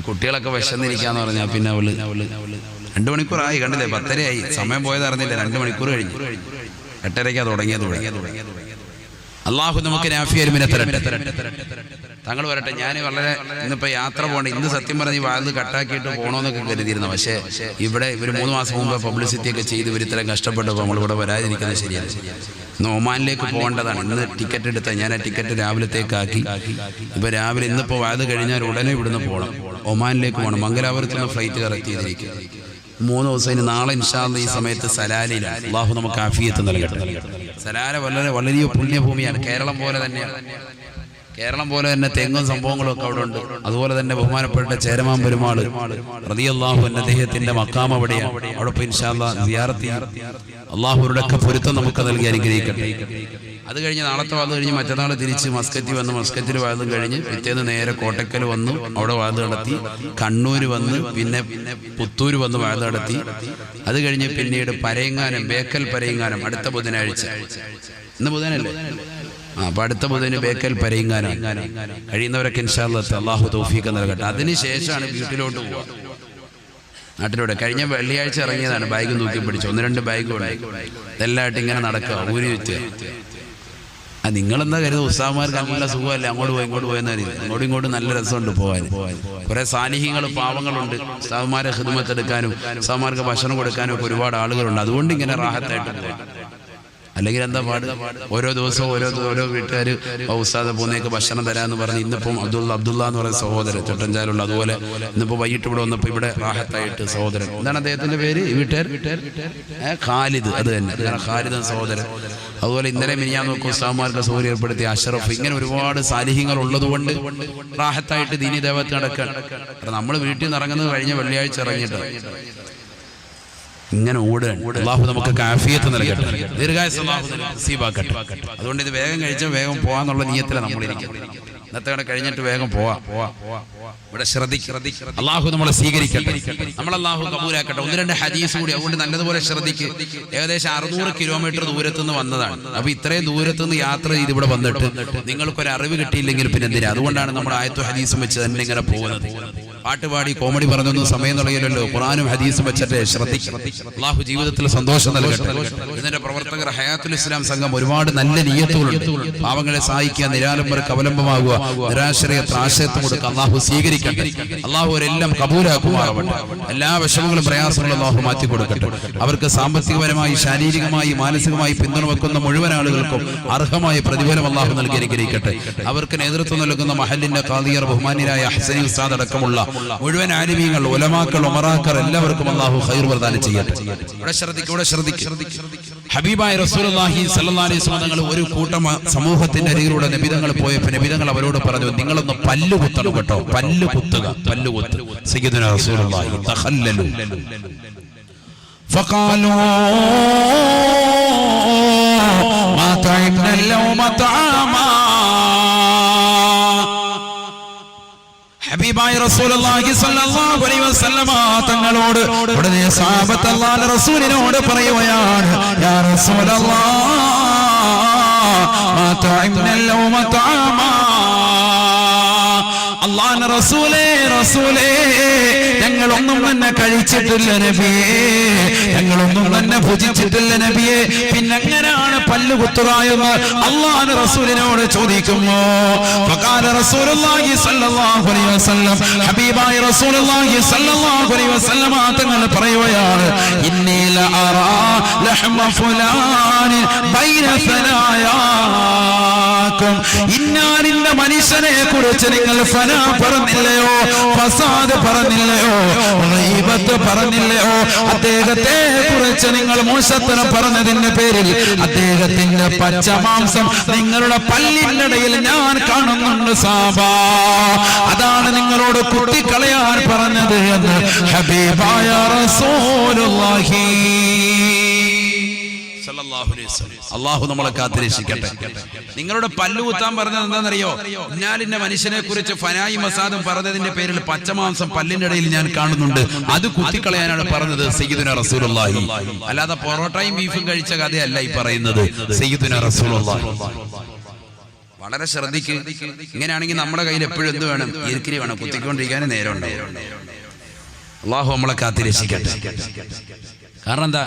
കുട്ടികളൊക്കെ വിശന്നിരിക്കാന്ന് പറഞ്ഞാൽ പിന്നെ അവള് 2 മണിക്കൂറായി, കണ്ടില്ലേ? 10:30 സമയം പോയത് അറിഞ്ഞില്ല. 2 മണിക്കൂർ കഴിഞ്ഞു. 8:30 തുടങ്ങിയത്. അല്ലാഹു നമുക്ക് നാഫിയരുമിനെ തരട്ടെ. താങ്കൾ വരട്ടെ. ഞാൻ വളരെ ഇന്നിപ്പോ യാത്ര പോകണം. ഇന്ന് സത്യം പറഞ്ഞ് ഈ വാത് കട്ടാക്കിയിട്ട് പോകണമെന്നൊക്കെ കരുതിയിരുന്നു. പക്ഷേ ഇവിടെ ഇവർ 3 മാസം മുമ്പ് പബ്ലിസിറ്റി ഒക്കെ ചെയ്ത് ഇവർ ഇത്രയും കഷ്ടപ്പെട്ടപ്പോൾ നമ്മളിവിടെ വരാതിരിക്കുന്നത് ശരിയാണ്. ഇന്ന് ഒമാനിലേക്ക് പോകേണ്ടതാണ്. ഇന്ന് ടിക്കറ്റ് എടുത്താൽ ഞാൻ ആ ടിക്കറ്റ് രാവിലത്തേക്കാക്കി. ഇപ്പൊ രാവിലെ ഇന്നിപ്പോ വാത് കഴിഞ്ഞാൽ ഉടനെ ഇവിടുന്ന് പോകണം, ഒമാനിലേക്ക് പോകണം. മംഗലാപുരത്ത് നിന്ന് ഫ്ലൈറ്റ് കറക്റ്റ് ചെയ്തിരിക്കുക. 3 ദിവസം. ഇനി നാളെ ഇൻഷാ അല്ലാഹ് ഈ സമയത്ത് സലാലിലാണ്. അല്ലാഹു നമുക്ക് ആഫിയത്ത് നൽകട്ടെ. സലാല വളരെ പുണ്യഭൂമിയാണ്. കേരളം പോലെ തന്നെയാണ്. കേരളം പോലെ തന്നെ തെങ്ങും സംഭവങ്ങളും ഒക്കെ അവിടെ ഉണ്ട്. അതുപോലെ തന്നെ ബഹുമാനപ്പെട്ട ചേരമാൻ പെരുമാൾ റളിയല്ലാഹു അൻഹു അദ്ദേഹത്തിന്റെ മഖാം അവിടെയാണ്. അവിടെ പോയി ഇൻഷാ അല്ലാഹ് സിയാറത്ത് ചെയ്യും. അല്ലാഹുവിന്റെ ഒക്കെ പൊരുത്തം നമുക്ക് നൽകി അനുഗ്രഹിക്കട്ടെ. അത് കഴിഞ്ഞ് നാളത്തെ വാദം കഴിഞ്ഞ് മറ്റന്നാൾ തിരിച്ച് മസ്കറ്റിൽ വന്ന് മസ്കറ്റിൽ വാദം കഴിഞ്ഞ് പിറ്റേന്ന് നേരെ കോട്ടക്കൽ വന്നു, അവിടെ വാദം നടത്തി. കണ്ണൂർ വന്ന് പിന്നെ പുത്തൂർ വന്ന് വാദം നടത്തി. അത് കഴിഞ്ഞ് പിന്നീട് പരയങ്ങാനം, ബേക്കൽ പരയങ്ങാനം അടുത്ത ബുധനാഴ്ച. ഇന്ന് ബുധനല്ലേ? അപ്പൊ അടുത്ത ബുധന് ബേക്കൽ പരയങ്ങാനം. കഴിയുന്നവരൊക്കെ ഇൻഷാ അല്ലാഹ് അല്ലാഹു തൗഫീഖ് നൽകട്ടെ. അതിനുശേഷമാണ് വീട്ടിലോട്ട് പോവുക, നാട്ടിലൂടെ. കഴിഞ്ഞ വെള്ളിയാഴ്ച ഇറങ്ങിയതാണ്. ബാഗ് നോക്കി പിടിച്ചു. 1-2 ബാഗ് ഉണ്ട്. ഇതെല്ലാമായിട്ട് ഇങ്ങനെ നടക്കുക, ഊരി വെച്ച്. നിങ്ങളെന്താ കരുതുക? ഉസ്താദ്മാർക്ക് നല്ല സുഖമല്ലേ? അങ്ങോട്ട് പോയി ഇങ്ങോട്ട് പോയെന്ന് അറിയില്ല. അങ്ങോട്ടും ഇങ്ങോട്ടും നല്ല രസമുണ്ട് പോകാൻ. കുറെ സാലിഹ്യങ്ങൾ, പാവങ്ങളുണ്ട്. ഉസ്താദ്മാരെ ഖിദ്മത്ത് എടുക്കാനും ഉസ്താദ്മാർക്ക് ഭക്ഷണം കൊടുക്കാനും ഒക്കെ ഒരുപാട് ആളുകളുണ്ട്. അതുകൊണ്ട് ഇങ്ങനെ റാഹത്തായിട്ട് പോകും. അല്ലെങ്കിൽ എന്താ പാട്? ഓരോ ദിവസവും ഓരോ വീട്ടുകാർ ഉസ്താദ് പോകുന്നേക്ക് ഭക്ഷണം തരാമെന്ന് പറഞ്ഞ് ഇന്നിപ്പം അബ്ദുള്ള എന്ന് പറയുന്ന സഹോദരൻ ചൊട്ടഞ്ചാലുള്ള, അതുപോലെ ഇന്നിപ്പോൾ വൈകിട്ട് ഇവിടെ വന്നപ്പോൾ ഇവിടെ റാഹത്തായിട്ട് സഹോദരൻ, എന്താണ് അദ്ദേഹത്തിന്റെ പേര്? വീട്ടുകാർ ഖാലിദ്. അത് തന്നെ, ഖാലിദ് സഹോദരൻ. അതുപോലെ ഇന്നലെ മിനിയാൻ നോക്കും ഉസ്താദ്മാർക്ക് സൗകര്യം ഏർപ്പെടുത്തിയ അഷറഫ്, ഇങ്ങനെ ഒരുപാട് സാലിഹ്യങ്ങൾ ഉള്ളതുകൊണ്ട് റാഹത്തായിട്ട് ദീനി ദേവത്ത് നടക്കാൻ. നമ്മൾ വീട്ടിൽ നിന്ന് ഇറങ്ങുന്നത് കഴിഞ്ഞ വെള്ളിയാഴ്ച ഇറങ്ങിയിട്ട് ഇങ്ങനെ ഓടുകയാണ്. അല്ലാഹു നമുക്ക് ആഫിയത്ത് നൽകട്ടെ, ദീർഘായുസ്സ് അല്ലാഹു നസീബാക്കട്ടെ. അതുകൊണ്ട് ഇത് വേഗം കഴിച്ചാൽ വേഗം പോവാന്നുള്ള നിയത്തിലാണ് നമ്മളിരിക്കുന്നത്. ഇന്നത്തെ കട കഴിഞ്ഞിട്ട് വേഗം പോവാ. ഇവിടെ ശ്രദ്ധിക്കുക, അല്ലാഹു നമ്മളെ സ്വീകരിക്കട്ടെ, നമ്മൾ അല്ലാഹു കബൂലാക്കട്ടെ. 1-2 ഹദീസ് കൂടി, അതുകൊണ്ട് നല്ലതുപോലെ ശ്രദ്ധിക്കുക. ഏകദേശം 600 കിലോമീറ്റർ ദൂരത്തുനിന്ന് വന്നതാണ്. അപ്പൊ ഇത്രയും ദൂരത്തുനിന്ന് യാത്ര ചെയ്ത് ഇവിടെ വന്നിട്ട് നിങ്ങൾക്കൊരു അറിവ് കിട്ടിയില്ലെങ്കിൽ പിന്നെ എന്തിനാ? അതുകൊണ്ടാണ് നമ്മൾ ആയത്തും ഹദീസും വെച്ച് തന്നെ ഇങ്ങനെ പോകുന്നത്. പാട്ടുപാടി കോമഡി പറഞ്ഞൊന്നും സമയം തുടങ്ങിയല്ലോ. ഖുർആനും ഹദീസും വെച്ചിട്ട് ശ്രദ്ധിക്കുക. അല്ലാഹു ജീവിതത്തിൽ സന്തോഷം നൽകട്ടെ. ഇതിന്റെ പ്രവർത്തകർ ഹയാത്തുൽ ഇസ്ലാം സംഘം ഒരുപാട് നല്ല നിയ്യത്തുകളുണ്ട്. പാവങ്ങളെ സഹായിക്കുക, നിരാലംബർക്ക് അവലംബമാകുക, നിരാശ്രയത്തിന് ആശ്രയത്വം കൊടുക്കുക. അല്ലാഹു സ്വീകരിക്കട്ടെ, അല്ലാഹു അവരെല്ലാം കബൂലാക്കുമാറാവട്ടെ. എല്ലാ വിഷമങ്ങളും പ്രയാസങ്ങളും അല്ലാഹു മാറ്റി കൊടുക്കട്ടെ. അവർക്ക് സാമ്പത്തികപരമായി, ശാരീരികമായി, മാനസികമായി പിന്തുണ വെക്കുന്ന മുഴുവൻ ആളുകൾക്കും അർഹമായ പ്രതിഫലം അല്ലാഹു നൽകി അനുഗ്രഹിക്കട്ടെ. അവർക്ക് നേതൃത്വം നൽകുന്ന മഹല്ലിന്റെ ഖാദിയർ ബഹുമാന്യരായ ഹസനി ഉസ്താദ് അടക്കമുള്ള മുഴുവൻ ആലിമീങ്ങൾ, ഉലമാക്കൾ, ഉമറാക്കൾ എല്ലാവർക്കും അല്ലാഹു ഖൈർ പ്രദാനം ചെയ്യട്ടെ. ഇവിടെ ശ്രദ്ധിക്കുക. ഹബീബായ റസൂലുള്ളാഹി സ്വല്ലല്ലാഹു അലൈഹി വസല്ലം തങ്ങൾ ഒരു കൂട്ടം സമൂഹത്തിന്റെ അരികിലൂടെ നബിതങ്ങൾ പോയപ്പോൾ നബിതങ്ങൾ അവരോട് പറഞ്ഞു, നിങ്ങളൊന്ന് പല്ല് കുത്തണം കേട്ടോ, പല്ല് കുത്തുക, പല്ല് കുത്ത്. സയ്യിദുനാ റസൂലുള്ളാഹി തഖല്ലലു ഫഖാലൂ മാ തഅബ്ന ലൗമ തആമാ. ഹബീബായ റസൂലുള്ളാഹി സ്വല്ലല്ലാഹു അലൈഹി വസല്ലം തങ്ങളോട് ഉടനെ സഹാബത്ത് അല്ലാഹുവിന്റെ റസൂലിനോട് പറയുകയാണ്, യാ റസൂലല്ലാഹ് മാ തഅബ്ന ലൗമ തആമാ. അല്ലാഹുവിന്റെ റസൂലേ, റസൂലേ, ഞങ്ങളൊന്നും തന്നെ കഴിച്ചിട്ടില്ല നബിയേ, ഞങ്ങളൊന്നും തന്നെ ഭുജിച്ചിട്ടില്ല നബിയേ, പിന്നെങ്ങനെയാണ് പല്ല് കുത്തുക എന്ന് അല്ലാഹുവിന്റെ റസൂലിനോട് ചോദിക്കുമോ? ഫഖാല റസൂലുള്ളാഹി സ്വല്ലല്ലാഹു അലൈഹി വസല്ലം, ഹബീബായ റസൂലുള്ളാഹി സ്വല്ലല്ലാഹു അലൈഹി വസല്ലം തങ്ങൾ പറയുകയാണ്, ഇന്നി ലഅറാ ലഹ്മ ഫുലാൻ ബൈന സനായാകും. ഇന്നാലിന്റെ മനുഷ്യനെ കുറിച്ച് നിങ്ങൾ ഫനാ പറഞ്ഞില്ലയോ, ഫസാദ് പറഞ്ഞില്ലയോ, ഗീബത്ത് പറഞ്ഞില്ലയോ, അദ്ദേഹത്തെ കുറിച്ച് നിങ്ങൾ മോശത്തരം പറഞ്ഞതിന്റെ പേരിൽ അദ്ദേഹത്തിന്റെ പച്ചമാംസം നിങ്ങളുടെ പല്ലിനിടയിൽ ഞാൻ കാണുന്നുണ്ട് സാബാ. അതാണ് നിങ്ങളോട് കുത്തിക്കളയാൻ പറഞ്ഞത് എന്ന് ഹബീബായ റസൂലുള്ളാഹി അല്ലാഹു നമ്മളെ കാത്തിരക്ഷിക്കട്ടെ. നിങ്ങളുടെ പല്ല് കുത്താൻ പറഞ്ഞത് എന്താണെന്നറിയോ? ഇന്നാലിന്റെ മനുഷ്യനെ കുറിച്ച് ഫനായി മസാദും പറഞ്ഞതിന്റെ പേരിൽ പച്ചമാംസം പല്ലിന്റെ ഇടയിൽ ഞാൻ കാണുന്നുണ്ട്, അത് കുത്തിക്കളയാനാണ് പറഞ്ഞത് സയ്യിദുനാ റസൂലുള്ളാഹി. അല്ലാതെ പൊറോട്ടയും ബീഫും കഴിച്ച കഥയല്ല ഈ പറയുന്നത് സയ്യിദുനാ റസൂലുള്ളാഹി. വളരെ ശ്രദ്ധിക്കുക. ഇങ്ങനെയാണെങ്കിൽ നമ്മുടെ കയ്യിൽ എപ്പോഴും എന്ത് വേണം? ഇരിക്കിരി വേണം, കുത്തിക്കൊണ്ടിരിക്കാനും നേരം ഉണ്ടാവും. അല്ലാഹു നമ്മളെ കാത്തിരക്ഷിക്കട്ടെ. കാരണം എന്താ?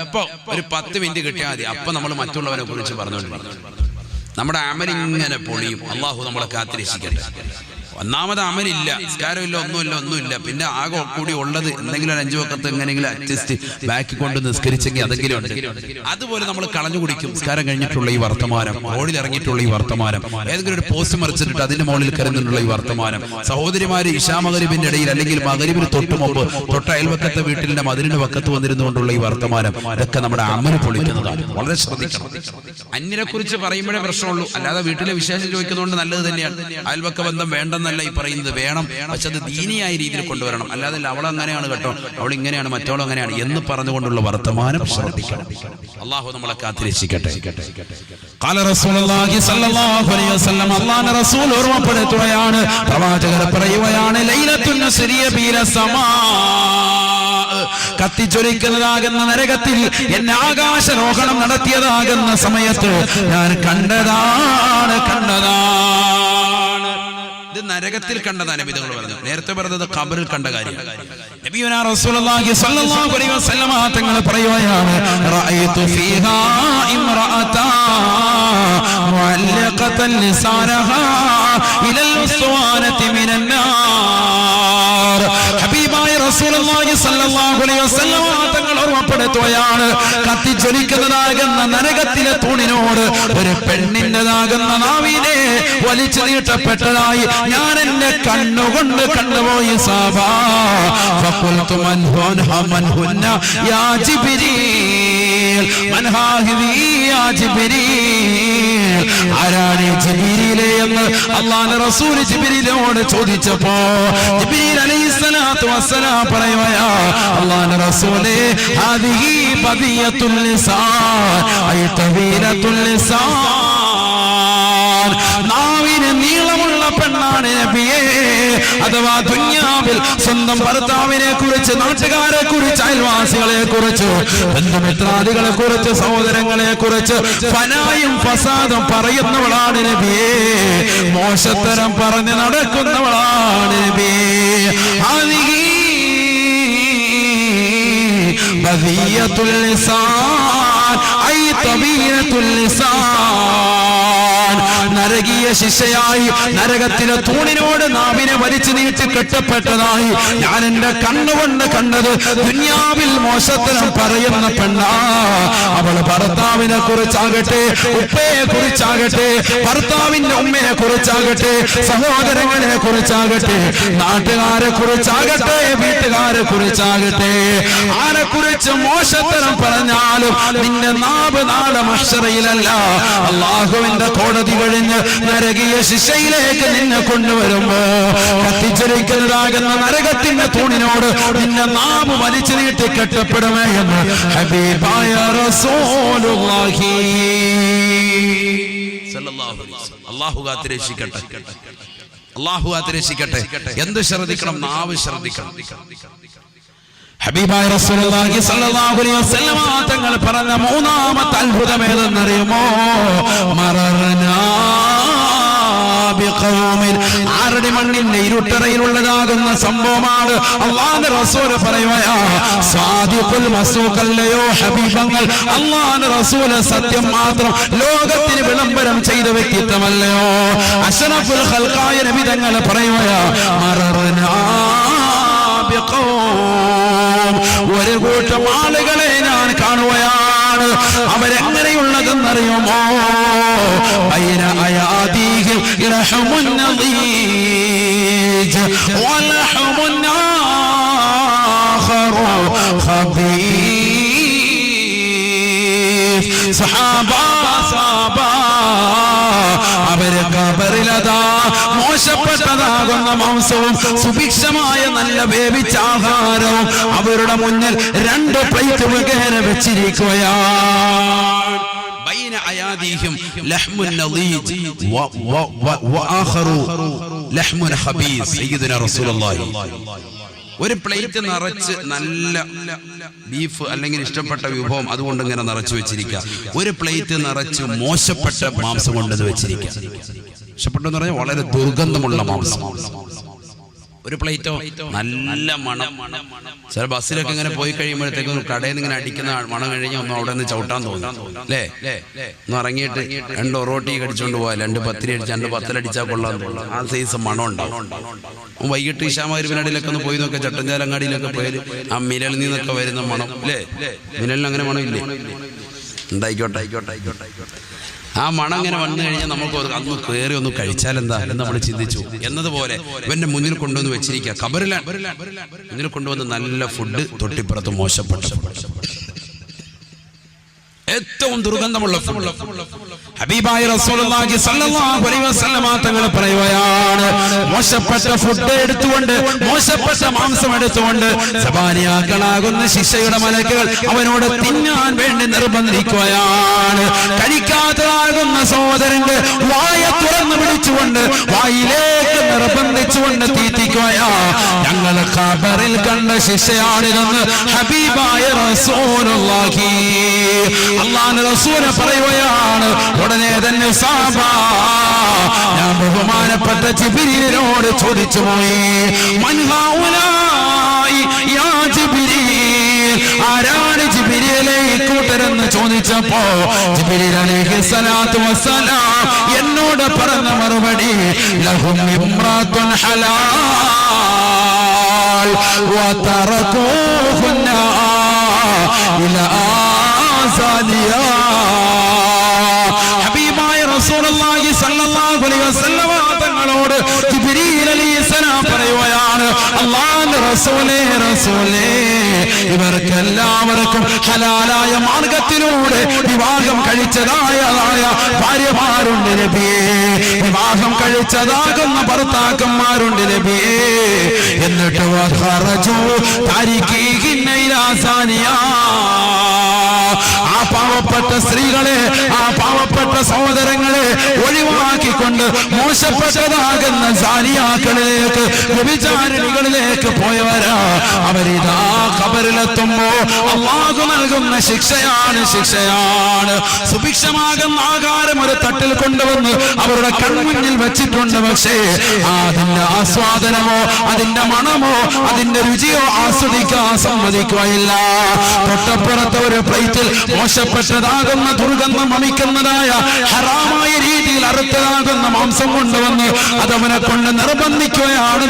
എപ്പോ ഒരു 10 മിനിറ്റ് കിട്ടിയാൽ മതി, അപ്പൊ നമ്മൾ മറ്റുള്ളവരെ കുറിച്ച് പറഞ്ഞുകൊണ്ടിരിക്കും. നമ്മുടെ അമലിങ്ങനെ പൊളിയും. അല്ലാഹു നമ്മളെ കാത്തിരക്ഷിക്കട്ടെ. ഒന്നാമത് അമലില്ല, നിസ്കാരമില്ല, ഒന്നുമില്ല. പിന്നെ ആകെ കൂടി ഉള്ളത് എന്തെങ്കിലും 5 വക്കത്ത് എങ്ങനെയെങ്കിലും അഡ്ജസ്റ്റ് ബാക്കി കൊണ്ട് നിസ്കരിച്ചെങ്കിൽ അതെങ്കിലും ഉണ്ട്. അതുപോലെ നമ്മൾ കളഞ്ഞു കുടിക്കും. നിസ്കാരം കഴിഞ്ഞിട്ടുള്ള ഈ വർത്തമാനം, റോഡിൽ ഇറങ്ങിയിട്ടുള്ള ഈ വർത്തമാനം, ഏതെങ്കിലും ഒരു പോസ്റ്റ് മറിച്ചിട്ട് അതിന്റെ മുകളിൽ കരുന്നിട്ടുള്ള ഈ വർത്തമാനം, സഹോദരിമാര് ഇശാ മഗ്‌രിബിന്റെ ഇടയിൽ അല്ലെങ്കിൽ മഗ്‌രിബിന് തൊട്ട് മുമ്പ് തൊട്ട അയൽവക്കത്തെ വീട്ടിലെ മതിലിന്റെ വക്കത്ത് വന്നിരുന്നുകൊണ്ടുള്ള ഈ വർത്തമാനം, ഇതൊക്കെ നമ്മുടെ അമല് പൊളിക്കുന്നതാണ്. വളരെ ശ്രദ്ധിക്കണം. അന്യനെ കുറിച്ച് പറയുമ്പോഴേ പ്രശ്നമുള്ളൂ, അല്ലാതെ വീട്ടിലെ വിശേഷം ചോദിക്കുന്നതുകൊണ്ട് നല്ലത് തന്നെയാണ്. അയൽവക്ക ബന്ധം വേണ്ടെന്നല്ല ഈ പറയുന്നത്, വേണം. പക്ഷെ അത് ദീനിയായ രീതിയിൽ കൊണ്ടുവരണം. അല്ലാതെ അവൾ അങ്ങനെയാണ് കേട്ടോ, അവൾ ഇങ്ങനെയാണ്, മറ്റവൾ അങ്ങനെയാണ് എന്ന് പറഞ്ഞുകൊണ്ടുള്ള വർത്തമാനം ശ്രദ്ധിക്കണം. അല്ലാഹു നമ്മളെ കാത്തിരക്ഷിക്കട്ടെ. ഖാല റസൂലുള്ളാഹി സ്വല്ലല്ലാഹു അലൈഹി വസല്ലം, അല്ലാഹുവിന്റെ റസൂൽ ഓർമ്മപ്പെടുത്തുകയാണ്, പ്രവാചകർ പറയുകയാണ്, ലൈലത്തുൻ നസ്രിയ ബില സമാ, കത്തിച്ചൊലിക്കുന്നതാകുന്ന നരകത്തിൽ എന്നെ ആകാശരോഹണം നടത്തിയതാകുന്ന സമയത്ത് ഞാൻ കണ്ടതാണ്. ഇത് നരകത്തിൽ കണ്ടതാണ് നബി തങ്ങൾ പറഞ്ഞു. നേരത്തെ പറഞ്ഞത് ഖബറിൽ കണ്ട കാര്യം. നബിയുനാ റസൂലുള്ളാഹി സ്വല്ലല്ലാഹു അലൈഹി വസല്ലം തങ്ങൾ പറയുകയാണ്, റഅയ്തു ഫീഹാ ഇംറഅതാ മുഅല്ലഖതൻ ലിസാനഹാ ഇലൽ ഉസ്വാനതി മിനൻ നാർ. ഹബീബായ റസൂലുള്ളാഹി സ്വല്ലല്ലാഹു അലൈഹി വസല്ലം തങ്ങൾ ഓർമ്മപ്പെടുത്തുകയാണ്, കത്തിജ്വലിക്കുന്നതാകുന്ന നരകത്തിലെ തൂണിനോട് ഒരു പെണ്ണിൻ്റെതാകുന്ന നാവിനെ വലിച്ചു നീട്ടപ്പെട്ടതായി ഞാൻ എന്റെ കണ്ണുകൊണ്ട് കണ്ടുപോയി സാബാ. ഫഖുൽതു മൻ ഹുന്ന യാ ജിബ്രീൽ, മൻ ഹാദിഹി യാ ജിബ്രീൽ, ആരാണ് ജിബ്രീലേ എന്ന് അല്ലാഹുവിന്റെ റസൂൽ ജിബ്രീലിനോട് ചോദിച്ചപ്പോ ജിബ്രീൽ അലൈഹിസ്സലാത്തു വസ്സലാം പറയുകയാ, അല്ലാഹുവിന്റെ റസൂലേ ഹാദിഹി ബദിയത്തുൽ ലിസാൻ ഐ തവീലത്തുൽ ലിസാൻ, നാവിന് നീളമുള്ള പെണ്ണാണ് നബിയേ. അഥവാ ദുനിയാവിൽ സ്വന്തം ഭർത്താവിനെ കുറിച്ച്, നാട്ടുകാരെ കുറിച്ച്, അയൽവാസികളെ കുറിച്ച്, ബന്ധുമിത്രാദികളെ കുറിച്ച്, സഹോദരങ്ങളെ കുറിച്ച് ഫനായും ഫസാദും പറയുന്നവളാണ് നബിയേ, മോശത്തരം പറഞ്ഞ് നടക്കുന്നവളാണ് നബിയേ. ഹാദിഹി ബദിയത്തുൽ ലിസാൻ ഐ തബീനത്തുൽ ലിസാൻ, നരകീയ ശിക്ഷയായി നരകത്തിലെ തൂണിനോട് നാവിനെ വലിച്ചു നീട്ടി കെട്ടപ്പെട്ടതായി ഞാൻ എന്റെ കണ്ണുകൊണ്ട് കണ്ടത് ദുനിയാവിൽ മോശത്തരം പറയുന്ന പെണ്ണാ. അവൾ ഭർത്താവിനെ കുറിച്ചാകട്ടെ, ഉപ്പയെ കുറിച്ചാകട്ടെ, ഭർത്താവിന്റെ ഉമ്മയെ കുറിച്ചാകട്ടെ, സഹോദരങ്ങളെ കുറിച്ചാകട്ടെ, നാട്ടുകാരെ കുറിച്ചാകട്ടെ, വീട്ടുകാരെ കുറിച്ചാകട്ടെ, ആരെ കുറിച്ച് മോശത്തരം പറഞ്ഞാലും നിന്റെ നാവ് നാളെ മഹ്ശറയിലല്ല, അല്ലാഹുവിന്റെ കോടതി കഴിഞ്ഞ് നരകീയ ശിക്ഷയിലേക്ക് നിന്നെ കൊണ്ടുവരുമ്പോ കത്തിച്ചൊരിക്കുന്നതാകുന്ന നരകത്തിന്റെ തൂണിനോട് നിന്റെ നാവ് വലിച്ചു നീട്ടി കെട്ടപ്പെടുമേ എന്ന് ഹബീബായ റസൂലുള്ളാഹി സല്ലല്ലാഹു അലൈഹി വസല്ലം. അല്ലാഹു കാത്തിരക്ഷിക്കട്ടെ, അല്ലാഹു കാത്തിരക്ഷിക്കട്ടെ. എന്ത് ശ്രദ്ധിക്കണം? നാവ് ശ്രദ്ധിക്കണം. ഹബീബായ റസൂലുള്ളാഹി സ്വല്ലല്ലാഹു അലൈഹി വസല്ലം തങ്ങൾ പറഞ്ഞ മൂന്നാമത്തെ അത്ഭുതം ഏതെന്നറിയുമോ? മറർനാ ബിഖൗമിൻ, ആരുടെ മണ്ണിന്റെ ഇരുട്ടറയിലുള്ളതാകുന്ന സംഭവമാണ്. അല്ലാഹുവിന്റെ റസൂൽ പറയുകയാ, സാദിഖുൽ മസ്ദൂഖല്ലയോ ഹബീബങ്ങൾ, അല്ലാഹുവിന്റെ റസൂൽ സത്യം മാത്രം ലോകത്തിന് വിളംബരം ചെയ്ത വ്യക്തിത്വമല്ലയോ? അഷ്റഫുൽ ഖൽഖായ നബി തങ്ങൾ പറയുകയാ, മറർനാ ബിഖൗം, ഒരു കൂട്ടം ആളുകളെ ഞാൻ കാണുകയാണ്. അവരെങ്ങനെയുള്ളതെന്നറിയുമോ? ബൈന അയാദീഹിം ലഹമുൻ നദീജ് വലഹമുൻ ആഖറു ഖബീസ്. സഹാബാ അവര് ഖബറിലതാ മോശപ്പെട്ടതാകുന്ന മാംസവും സുഭിക്ഷമായ നല്ല വേവിച്ച ആഹാരവും അവരുടെ മുന്നിൽ 2 പ്ലേറ്റ് മുഖേന വെച്ചിരിക്കുകയാണ്. ബൈന അയാദീഹിം ലഹ്മുൻ നദീജ് വആഖറു ലഹ്മുൻ ഖബീസ്. സയ്യിദുനാ റസൂലുള്ളാഹി ഒരു പ്ലേറ്റ് നിറച്ച് നല്ല ബീഫ് അല്ലെങ്കിൽ ഇഷ്ടപ്പെട്ട വിഭവം അതുകൊണ്ട് ഇങ്ങനെ നിറച്ചു വെച്ചിരിക്കുക. ഒരു പ്ലേറ്റ് നിറച്ച് മോശപ്പെട്ട മാംസം കൊണ്ട് വെച്ചിരിക്കുക. ഇഷ്ടപ്പെട്ടെന്ന് പറഞ്ഞാൽ വളരെ ദുർഗന്ധമുള്ള മാംസം. ഒരു പ്ലേറ്റോ നല്ല മണം. ചില ബസ്സിലൊക്കെ ഇങ്ങനെ പോയി കഴിയുമ്പോഴത്തേക്കും കടയിൽ നിന്ന് ഇങ്ങനെ അടിക്കുന്ന മണം കഴിഞ്ഞ് ഒന്നും അവിടെ നിന്ന് ചവിട്ടാൻ തോന്നും അല്ലേ? ഒന്ന് ഇറങ്ങിയിട്ട് 2 ഒറോട്ടി കടിച്ചോണ്ട് പോയാൽ 2 പത്തിരി അടിച്ച് 2 പത്തലടിച്ചാൽ കൊള്ളാൻ തോന്നും. ആ സൈസ് മണം ഉണ്ടാവും. വൈകിട്ട് ഇശാമരുവിനടിയിലൊക്കെ ഒന്ന് പോയി നോക്കുക, ചട്ടഞ്ചാലങ്ങാടിയിലൊക്കെ പോയാൽ ആ മിനലിൽ നിന്നൊക്കെ വരുന്ന മണം അല്ലേ? മിനലിന് അങ്ങനെ മണമില്ലേ? എന്തായിക്കോട്ടെ ആയിക്കോട്ടെ ആയിക്കോട്ടെ ആയിക്കോട്ടെ. ആ മണം ഇങ്ങനെ വന്നു കഴിഞ്ഞാൽ നമുക്ക് അന്ന് കയറി ഒന്ന് കഴിച്ചാലെന്താ എന്ന് നമ്മൾ ചിന്തിച്ചു. എന്നതുപോലെ ഇവന്റെ മുന്നിൽ കൊണ്ടുവന്ന് വെച്ചിരിക്കുക. ഖബറിലാണ് മുന്നിൽ കൊണ്ടുവന്ന് നല്ല ഫുഡ്, തൊട്ടിപ്പുറത്ത് മോശപ്പെട്ട ഏറ്റവും ദുർഗന്ധമുള്ള ഫുഡ്. ഹബീബായ റസൂലുള്ളാഹി സ്വല്ലല്ലാഹു അലൈഹി വസല്ലം തങ്ങൾ പറയുകയാണ്, മോശപ്പെട്ട ഫുഡ് എടുത്തുകൊണ്ട്, മോശപ്പെട്ട മാംസം എടുത്തുകൊണ്ട് സബാനിയാക്കളാകുന്ന ശിക്ഷയുടെ മലക്കുകൾ അവനോട് തിന്നാൻ വേണ്ടി നിർബന്ധിക്കുകയാണ്. കഴിക്കാത്തതാകുന്ന സഹോദരന്റെ വായ തുറന്നു പിടിച്ചുകൊണ്ട് വായിലേക്ക് നിർബന്ധിച്ചുകൊണ്ട് തീറ്റിക്കുകയാ. ഞങ്ങൾ ഖബറിൽ കണ്ട ശിക്ഷയാണിതെന്ന് ഹബീബായ റസൂലുള്ളാഹി അല്ലാഹുവിന്റെ റസൂൽ പറയുകയാണ്. ഉടനെ തന്നെ സഹാബാ ഞാൻ ബഹുമാനപ്പെട്ട ജിബ്രീലിനോട് ചോദിച്ചു പോയി, മൻ ഹൗലായി യാ ജിബ്രീൽ, ആരാണ് ജിബ്രീലേ ഇക്കൂട്ടരെന്ന് ചോദിച്ചപ്പോ ജിബ്രീൽ അലൈഹിസ്സലാത്തു വസ്സലാം എന്നോട് പറഞ്ഞ മറുപടി, ലഹും ഇംറാത്തുൻ ഹലാൽ വതറകൂഹുന്ന ഇലാ സാദിയാ. ഹബീബായ റസൂലുള്ളാഹി സ്വല്ലല്ലാഹു അലൈഹി വസല്ലം തങ്ങളോട് ജിബ്രീൽ അലൈഹിസ്സലാം പറയുകയാണ്, അല്ലാഹുവിന്റെ റസൂലേ ഇവർക്ക് എല്ലാവർക്കും ഹലാലായ മാർഗത്തിലൂടെ വിവാഹം കഴിച്ചതായ ഭാര്യമാരുണ്ട് നബിയേ, വിവാഹം കഴിച്ചതാകുന്ന ഭർത്താക്കന്മാരുണ്ട് നബിയേ. എന്നിട്ട് ആ പാവപ്പെട്ട സ്ത്രീകളെ, ആ പാവപ്പെട്ട സഹോദരങ്ങളെ ഒഴിവാക്കിക്കൊണ്ട് മോശപ്പെട്ടതാകുന്ന സാരിയാക്കളിലേക്ക്, വ്യഭിചാരിണികളിലേക്ക് പോയവരാ. അവരിതാ ഖബറിലെത്തുമ്പോ അല്ലാഹു നൽകുന്ന ശിക്ഷയാണ്. സുഭിക്ഷമാകുന്ന ആഹാരം ഒരു തട്ടിൽ കൊണ്ടുവന്ന് അവരുടെ കൺമുന്നിൽ വെച്ചിട്ടുണ്ട്. പക്ഷേ അതിന്റെ ആസ്വാദനമോ അതിന്റെ മണമോ അതിന്റെ രുചിയോ ആസ്വദിക്കാൻ സമ്മതിക്കുകയില്ല. തൊട്ടപ്പുറത്തെ ഒരു പ്ലേറ്റിൽ മോശപ്പെട്ടതാകുന്ന ദുർഗന്ധം വമിക്കുന്നതായ ഹറാമായ രീതിയിൽ അറുത്തതാകുന്ന മാംസം കൊണ്ടുവന്ന് അതവനെ കൊണ്ട് നിർബന്ധിക്കുകയാണ്.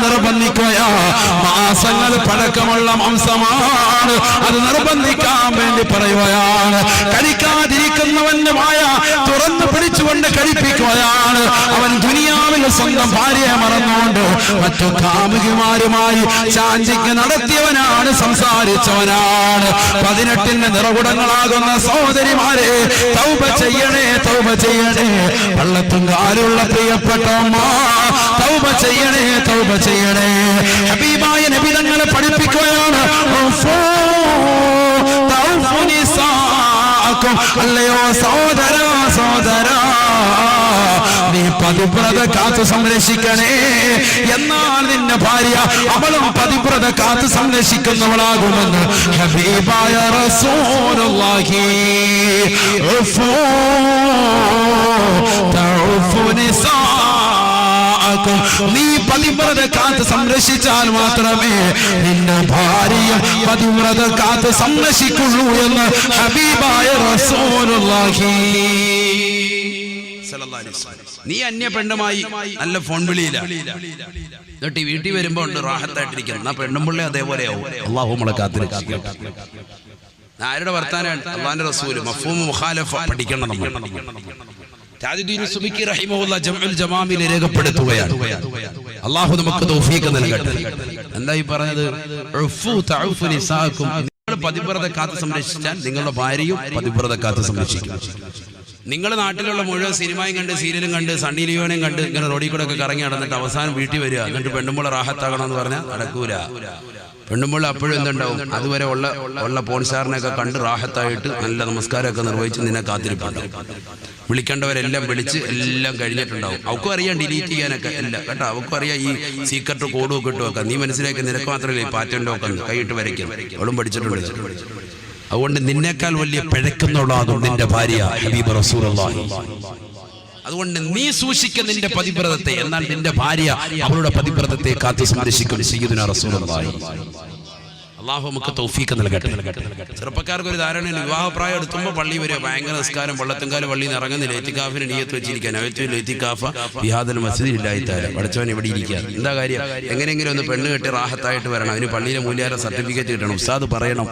മാസങ്ങൾ പഴക്കമുള്ള മാംസമാണ്, അത് നിർബന്ധിക്കാൻ വേണ്ടി പറയുകയാണ്. കഴിക്കാതിരിക്കുന്നവന്റെ മായ തുറന്നു പിടിച്ചുകൊണ്ട് കഴിപ്പിക്കുകയാണ്. അവൻ ദുനിയാവിൽ സ്വന്തം ഭാര്യയെ മറന്നുകൊണ്ട് മറ്റു കാമുകിമാരുമായി ചാഞ്ചിക്ക് നടത്തിയവനാണ്, സംസാരിച്ചവനാണ്. 18 നിറകുടങ്ങളാകുന്ന സഹോദരിമാരെ, തൗബ ചെയ്യണേ. പള്ളത്തുംകാലുള്ള പ്രിയപ്പെട്ട അമ്മ, തൗബ ചെയ്യണേ. ഹബീബായ നബി തങ്ങളെ പഠിപ്പിക്കുകയാണ്. അല്ലയോ സഹോദരാ, നീ പതിവ്രത കാത്തു സംരക്ഷിക്കണേ. എന്നാൽ നിന്റെ ഭാര്യ അവളും പതിവ്രത കാത്തു സംരക്ഷിക്കുന്നവളാകുമെന്ന് ഹബീബായ റസൂലുള്ളാഹി. നീ പതിവ്രത കാത്ത് സംരക്ഷിച്ചാൽ മാത്രമേ നിന്റെ ഭാര്യ പതിവ്രത കാത്ത് സംരക്ഷിക്കുള്ളൂ എന്ന് ഹബീബായ റസൂലുള്ളാഹി. നീ അന്യ പെണ്ണുമായി നല്ല ഫോൺ വിളിയില്ല, എന്നിട്ട് വീട്ടിൽ വരുമ്പോ ഉണ്ട് റാഹത്തായിട്ടിരിക്കുന്നു. ആ പെണ്ണും പിള്ളേ അതേപോലെയാവും. അല്ലാഹു നമ്മളെ കാത്തിരക്ഷിക്കട്ടെ. ആരുടെ വർത്താനാണ്? അല്ലാഹുവിന്റെ റസൂൽ. മഫ്ഹൂം മുഖാലഫ പഠിക്കണം നമ്മൾ. താജുദ്ദീൻ സുബിക്കി റഹിമഹുല്ലാഹ് ജംഉൽ ജമാമിൽ രേഖപ്പെടുത്തുകയാണ്. അല്ലാഹു നമുക്ക് തൗഫീഖ് നൽകട്ടെ. എന്തായി പറഞ്ഞത്? ഉഫു തഉഫു നിസാകും. നിങ്ങൾ പതിവ്രത കാത്ത് സംരക്ഷിച്ചാൽ നിങ്ങളുടെ ഭാര്യയും പതിവ്രത കാത്ത് സംരക്ഷിക്കും. നിങ്ങൾ നാട്ടിലുള്ള മുഴുവൻ സിനിമയും കണ്ട് സീരിയലും കണ്ട് സണ്ണി ലിയോനെയും കണ്ട് ഇങ്ങനെ റോഡിൽ കൂടെ ഒക്കെ കറങ്ങി നടന്നിട്ട് അവസാനം വീട്ടിൽ വരിക, എന്നിട്ട് പെണ്ണുമ്പോൾ റാഹത്താകണമെന്ന് പറഞ്ഞാൽ നടക്കൂല. പെണ്ണുമ്പോൾ അപ്പോഴും എന്തുണ്ടാവും? അതുവരെ ഉള്ള പോൺസാറിനെയൊക്കെ കണ്ട് റാഹത്തായിട്ട് നല്ല നമസ്കാരമൊക്കെ നിർവഹിച്ച് നിന്നെ കാത്തിരിപ്പുണ്ടാവും. വിളിക്കേണ്ടവരെല്ലാം വിളിച്ച് എല്ലാം കഴിഞ്ഞിട്ടുണ്ടാവും. അവക്കും അറിയാം ഡിലീറ്റ് ചെയ്യാനൊക്കെ എല്ലാം കേട്ടോ. അവക്കും അറിയാം ഈ സീക്രട്ട് കോഡും ഒക്കെ ഇട്ടുവെക്കാം. നീ മനസ്സിലാക്കി നിനക്ക് മാത്രമല്ലേ ഈ പാറ്റേൺ ഒക്കെ കൈയിട്ട് വരയ്ക്കും. അവളും പഠിച്ചിട്ടുണ്ട്. അതുകൊണ്ട് നിന്നേക്കാൾ വലിയ പിഴക്കുന്നുള്ളതും നിന്റെ ഭാര്യ ഹബീബ് റസൂലുള്ളാഹി. അതുകൊണ്ട് നീ സൂക്ഷിക്കുന്ന നിന്റെ പതിവ്രതത്തെ, എന്നാൽ നിന്റെ ഭാര്യ അവളുടെ പതിവ്രതത്തെ കാത്തു സംരക്ഷിക്കും. സയ്യിദുനാ റസൂലുള്ളാഹി. അല്ലാഹു നമുക്ക് തൗഫീഖ് നൽകട്ടെ. ചെറുപ്പക്കാർക്ക് ഒരു ധാരണയാണ്, വിവാഹപ്രായം എടുത്തുമ്പോൾ പള്ളി വരിക, ഭയങ്കര നിസ്കാരം, വെള്ളത്തുംകാലം പള്ളിയിൽ നിന്ന് ഇറങ്ങുന്നില്ല, ഇത്തിക്കാഫിന് നിയ്യത്ത് വെച്ചിരിക്കാൻ. ഇത്തിക്കാഫ ബിഹാദൽ മസ്ജിദിൽ ഇല്ലായിട്ടാലും പഠിച്ചവൻ ഇവിടെ ഇരിക്കുക. എന്താ കാര്യം? എങ്ങനെയെങ്കിലും ഒന്ന് പെണ്ണ് കെട്ടി റാഹത്തായിട്ട് വരണം. അതിന് പള്ളിയിലെ മൂല്യാര സർട്ടിഫിക്കറ്റ് കിട്ടണം. ഉസ്താദ് പറയണം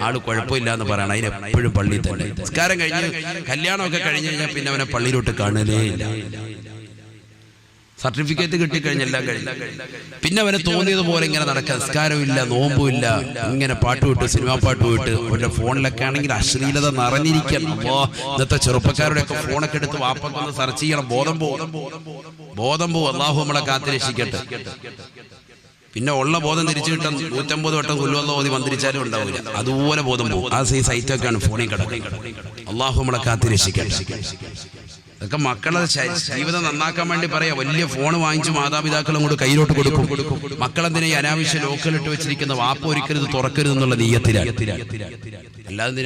ആള് കുഴപ്പമില്ല എന്ന് പറയണം. അതിന് എപ്പോഴും പള്ളിയിൽ തന്നെ. നിസ്കാരം കഴിഞ്ഞ് കല്യാണമൊക്കെ കഴിഞ്ഞ് കഴിഞ്ഞാൽ പിന്നെ അവനെ പള്ളിയിലോട്ട് കാണലേ ഇല്ല. സർട്ടിഫിക്കറ്റ് കിട്ടിക്കഴിഞ്ഞ് എല്ലാം കഴിഞ്ഞു. പിന്നെ അവന് തോന്നിയതുപോലെ ഇങ്ങനെ നടക്കുക. നിസ്കാരമില്ല, നോമ്പുമില്ല, ഇങ്ങനെ പാട്ട് വിട്ട്, സിനിമാ പാട്ട് വിട്ട്. അവരുടെ ഫോണിലൊക്കെ ആണെങ്കിൽ അശ്ലീലത നിറഞ്ഞിരിക്കണം. അപ്പോ ഇന്നത്തെ ചെറുപ്പക്കാരുടെയൊക്കെ ഫോണൊക്കെ എടുത്ത് വാപ്പൊന്ന് സെർച്ച് ചെയ്യണം. ബോധം പോകും. അല്ലാഹു നമ്മളെ കാത്തിരക്ഷിക്കട്ടെ. പിന്നെ ഉള്ള ബോധം തിരിച്ചു കിട്ടാൻ 150 വട്ടം കുൽഹുവല്ലാഹു ഓതി മന്ത്രിച്ചാലും ഉണ്ടാവില്ല. അതുപോലെ ബോധം പോകും. ആ സൈറ്റൊക്കെയാണ് ഫോണിൽ കിടക്കുന്നത്. അല്ലാഹു നമ്മളെ കാത്തിരക്ഷിക്കട്ടെ. അതൊക്കെ മക്കളെ ജീവിതം നന്നാക്കാൻ വേണ്ടി പറയാം. വലിയ ഫോൺ വാങ്ങിച്ച് മാതാപിതാക്കളും കൂടെ കയ്യിലോട്ട് കൊടുക്കും. മക്കളെന്തിനാ ഈ അനാവശ്യ ലോക്കലിട്ട് വെച്ചിരിക്കുന്ന? വാപ്പ ഒരിക്കലും തുറക്കരുത് എന്നുള്ള നിയ്യത്തിലാണ്. അല്ലാതെ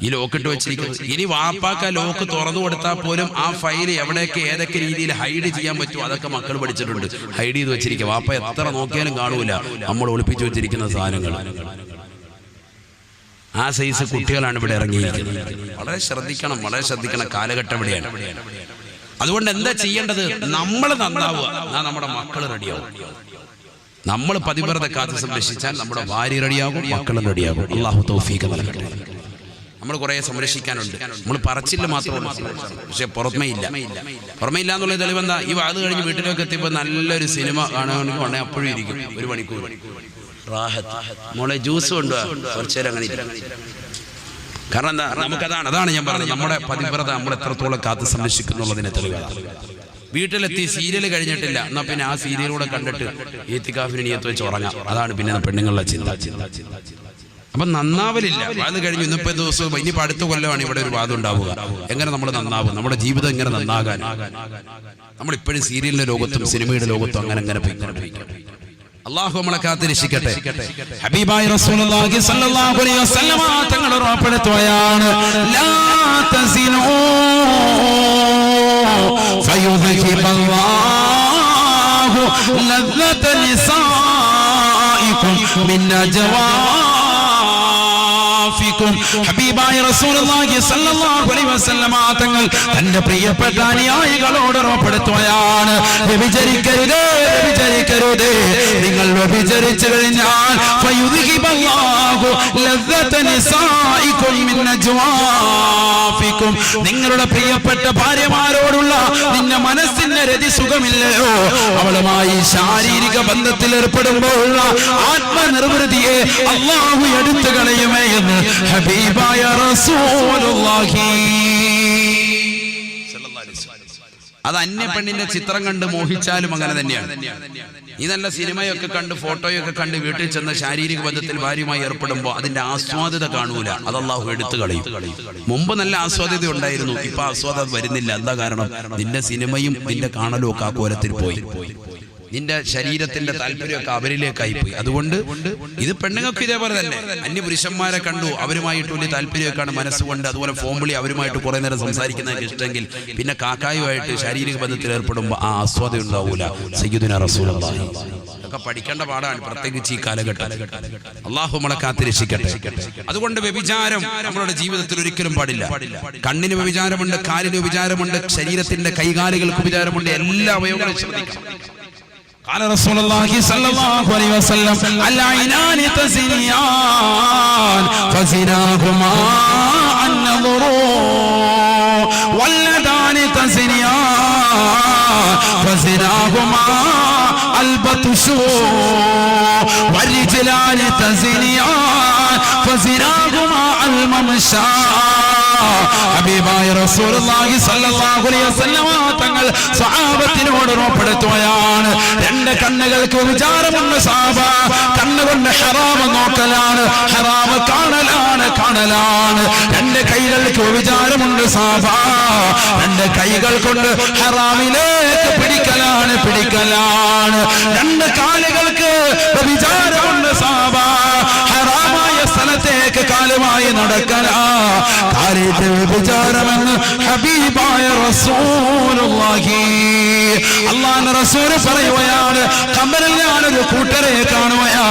ഈ ലോക്കിട്ട് വെച്ചിരിക്കുന്നത്. ഇനി വാപ്പാക്ക ലോക്ക് തുറന്നു കൊടുത്താൽ പോലും ആ ഫയൽ എവിടെയൊക്കെ ഏതൊക്കെ രീതിയിൽ ഹൈഡ് ചെയ്യാൻ പറ്റും അതൊക്കെ മക്കൾ പഠിച്ചിട്ടുണ്ട്. ഹൈഡ് ചെയ്ത് വെച്ചിരിക്കുക. വാപ്പ എത്ര നോക്കിയാലും കാണൂല നമ്മൾ ഒളിപ്പിച്ചു വെച്ചിരിക്കുന്ന സാധനങ്ങൾ. ആ സൈസ് കുട്ടികളാണ് ഇവിടെ ഇറങ്ങിയിരിക്കുന്നത്. വളരെ ശ്രദ്ധിക്കണം. കാലഘട്ടം ഇവിടെയാണ്. അതുകൊണ്ട് എന്താ ചെയ്യേണ്ടത്? നമ്മൾ നന്നാവുക, നമ്മുടെ മക്കൾ റെഡിയാവും. നമ്മൾ പതിവ്രത കാത്ത് സംരക്ഷിച്ചാൽ നമ്മുടെ ഭാര്യ റെഡിയാകും, മക്കളും റെഡിയാകും. അല്ലാഹു തൗഫീഖ് നൽകട്ടെ. നമ്മൾ കുറെ സംരക്ഷിക്കാനുണ്ട്. നമ്മൾ പറച്ചില്ല മാത്രമല്ല, പക്ഷെ പുറമേയില്ല എന്നുള്ള തെളിവെന്താ? ഈ വാത് കഴിഞ്ഞ് വീട്ടിലേക്ക് എത്തിയപ്പോൾ നല്ലൊരു സിനിമ കാണുകയാണെങ്കിൽ അപ്പോഴും ഇരിക്കും 1 മണിക്കൂർ. മോളെ ജ്യൂസ് കൊണ്ടുപോവാ കുറച്ചേരം അങ്ങനെ. കാരണം എന്താ, അതാണ് ഞാൻ പറഞ്ഞത്, നമ്മുടെ പതിവ്രത നമ്മൾ എത്രത്തോളം കാത്തു സംരക്ഷിക്കുന്നുള്ളതിനെ തെളിവാണ്. വീട്ടിലെത്തി സീരിയൽ കഴിഞ്ഞിട്ടില്ല, എന്നാ പിന്നെ ആ സീരിയലൂടെ കണ്ടിട്ട് ഈത്തിക്കാഫിന് നിയത്ത് വെച്ച് ഉറങ്ങാം. അതാണ് പിന്നെ പെണ്ണുങ്ങളുടെ ചിന്ത. അപ്പൊ നന്നാവലില്ല. അത് കഴിഞ്ഞു 30 ദിവസവും ഇനിയിപ്പോൾ അടുത്ത കൊല്ലമാണ് ഇവിടെ ഒരു വാദം ഉണ്ടാവുക. എങ്ങനെ നമ്മൾ നന്നാവും, നമ്മുടെ ജീവിതം എങ്ങനെ നന്നാകാൻ? നമ്മളിപ്പോഴും സീരിയലിന്റെ ലോകത്തും സിനിമയുടെ ലോകത്തും അങ്ങനെ പോയിക്കൊണ്ടിരിക്കും. അല്ലാഹു നമ്മളെ കാത്തിരക്ഷിക്കട്ടെ. ഹബീബായ റസൂലുള്ളാഹി സ്വല്ലല്ലാഹു അലൈഹി വസല്ലമ തങ്ങൾ ഉറപ്പെടുത്തുകയാണ്, ലാ തസിനൂ ഫയുദ്ഹിബല്ലാഹു ലദ്ദത നിസാഇകും മിൻ അജ്വാഫികും. ഹബീബായ റസൂലുള്ളാഹി സ്വല്ലല്ലാഹു അലൈഹി വസല്ലമ തങ്ങൾ തന്റെ പ്രിയപ്പെട്ട അനുയായികളോട് ഉറപ്പെടുത്തുകയാണ്, വ്യഭിചരിക്കരുത്, വ്യഭിചരിക്കരുത്. നിങ്ങൾ വ്യഭിചരിച്ചു കഴിഞ്ഞാൽ ഫയുദ്ഹിബല്ലാഹു ലദ്ദത നിസാഇകും മിൻ അജ്വാഫികും. നിങ്ങളുടെ പ്രിയപ്പെട്ട ഭാര്യമാരോടുള്ള നിന്റെ മനസ്സിന്റെ രതി സുഖമില്ലയോ, അവളുമായി ശാരീരിക ബന്ധത്തിൽ ഏർപ്പെടുമ്പോഴുള്ള ആത്മനിർവൃതിയെ അല്ലാഹു എടുത്തു കളയുമേ എന്ന് ഹബീബായ റസൂലുള്ളാഹി. അത് അന്യ പെണ്ണിന്റെ ചിത്രം കണ്ട് മോഹിച്ചാലും അങ്ങനെ തന്നെയാണ്. ഈ നല്ല സിനിമയൊക്കെ കണ്ട് ഫോട്ടോയൊക്കെ കണ്ട് വീട്ടിൽ ചെന്ന് ശാരീരിക ബന്ധത്തിൽ ഭാര്യയുമായി ഏർപ്പെടുമ്പോൾ അതിന്റെ ആസ്വാദ്യത കാണൂല. അത് അല്ലാഹു എടുത്തു കളയും. മുമ്പ് നല്ല ആസ്വാദ്യത ഉണ്ടായിരുന്നു, ഇപ്പൊ ആസ്വാദം വരുന്നില്ല. എന്താ കാരണം? നിന്റെ സിനിമയും നിന്റെ കാണലും ഒക്കെ ആ കോലത്തിൽ പോയി. നിന്റെ ശരീരത്തിന്റെ താല്പര്യമൊക്കെ അവരിലേക്കായി പോയി. അതുകൊണ്ട് ഇത് പെണ്ണുങ്ങൾക്ക് ഇതേപോലെ തന്നെ. അന്യ പുരുഷന്മാരെ കണ്ടു, അവരുമായിട്ട് വലിയ താല്പര്യമൊക്കെയാണ് മനസ്സുകൊണ്ട്, അതുപോലെ ഫോൺ വിളി, അവരുമായിട്ട് കുറെ നേരം സംസാരിക്കുന്നതൊക്കെ ഇഷ്ടമെങ്കിൽ പിന്നെ കാക്കായുമായിട്ട് ശാരീരിക ബന്ധത്തിൽ ഏർപ്പെടുമ്പോൾ ആ ആസ്വാദം ഉണ്ടാവൂല. സയ്യിദുനാ റസൂലുള്ളാഹി ഒക്കെ പഠിക്കേണ്ട പാടാണ്, പ്രത്യേകിച്ച് ഈ കാലഘട്ടം. അല്ലാഹു നമ്മളെ കാത്തിരക്ഷിക്കട്ടെ. അതുകൊണ്ട് വ്യഭിചാരം നമ്മളുടെ ജീവിതത്തിൽ ഒരിക്കലും പാടില്ല. കണ്ണിന് വ്യഭിചാരമുണ്ട്, കാലിന് വ്യഭിചാരമുണ്ട്, ശരീരത്തിന്റെ കൈകാലുകൾക്ക് വ്യഭിചാരമുണ്ട്. എല്ലാ അവയവങ്ങളും ശ്രദ്ധിക്കണം. قال رسول الله صلى الله عليه وسلم العينان تزنيان فزناهما النظر واليدان تزنيان فزناهما البطش والرجلان تزنيان فزناهما الممشى. ഹബീബായ റസൂലുള്ളാഹി സ്വല്ലല്ലാഹു അലൈഹി വസല്ലമ തങ്ങൾ സ്വഹാബത്തിനോട് ഉറപ്പെടുത്തുകയാണ്, രണ്ട് കണ്ണുകൾക്ക് വിചാരമുണ്ട് സഹാബ. കണ്ണുകൊണ്ട് ഹറാമ് നോക്കലാണ്, ഹറാമ് കാണലാണ്. രണ്ട് കൈകൾക്ക് വിചാരമുണ്ട് സഹാബ. രണ്ട് കൈകൾ കൊണ്ട് ഹറാമിലേക്ക് പിടിക്കലാണ്. രണ്ട് കാലുകൾക്ക് വിചാരമുണ്ട് സഹാബ. ഹറാമായ സ്ഥലത്തേക്ക് കാലുമായി നടക്കലാ. കാലിന്റെ വിചാരമെന്ന് ഹബീബായ റസൂലുള്ളാഹി. അല്ലാഹുവിന്റെ റസൂൽ പറയുകയാണ്, ഖബറിൽ ഞാനൊരു കൂട്ടരെ കാണുകയാ.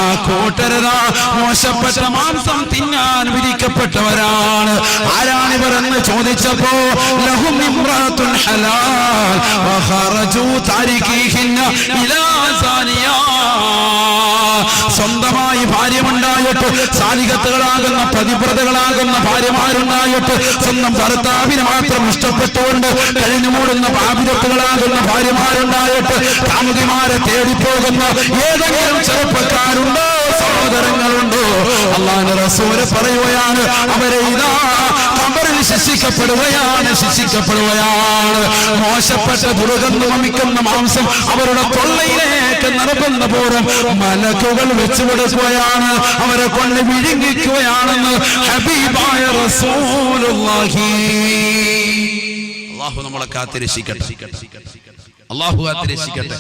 ആ കൂട്ടരതാ മോശപ്പെട്ട മാംസം തിന്നാൻ വിധിക്കപ്പെട്ടവരാണ്. ആരാണിവർ എന്ന് ചോദിച്ചപ്പോ ലഹും ഇംറഅത്തുൻ ഹലാൽ വഖറജു താരിഖിഹിന്ന ഇലാ സാനിയാ. സ്വന്തമായി ഭാര്യമുണ്ടായിട്ട്, സാലിഹത്തുകളാകുന്ന പതിവ്രതകളാകുന്ന ഭാര്യമാരുണ്ടായിട്ട്, സ്വന്തം ഭർത്താവിനെ മാത്രം ഇഷ്ടപ്പെട്ടുകൊണ്ട് കഴിഞ്ഞു മൂടുന്ന പാപിരത്തുകളാകുന്ന ഭാര്യമാരുണ്ടായിട്ട് കാമുകിമാരെ തേടിപ്പോകുന്ന ഏതെങ്കിലും ചെറുപ്പക്കാരുണ്ടോ, സഹോദരങ്ങളുണ്ടോ? അല്ലാഹുവിന്റെ റസൂൽ പറയുകയാണ്, അവരെ ഇതാ ഖബറിൽ ശിക്ഷിക്കപ്പെടുകയാണ്. മോശപ്പെട്ട ദുർഗന്ധം വമിക്കുന്ന മാംസം അവരുടെ തൊള്ളയിലേക്ക് നിർബന്ധപൂർവ്വം മലക്കുകൾ വെച്ചു കൊടുക്കുകയാണ്, അവരെ കൊണ്ട് വിഴുങ്ങിക്കുകയാണെന്ന് ഹബീബായ റസൂലുള്ളാഹി. അല്ലാഹു നമ്മളെ കാത്തിരക്ഷിക്കട്ടെ. അല്ലാഹു കാത്തിരക്ഷിക്കട്ടെ.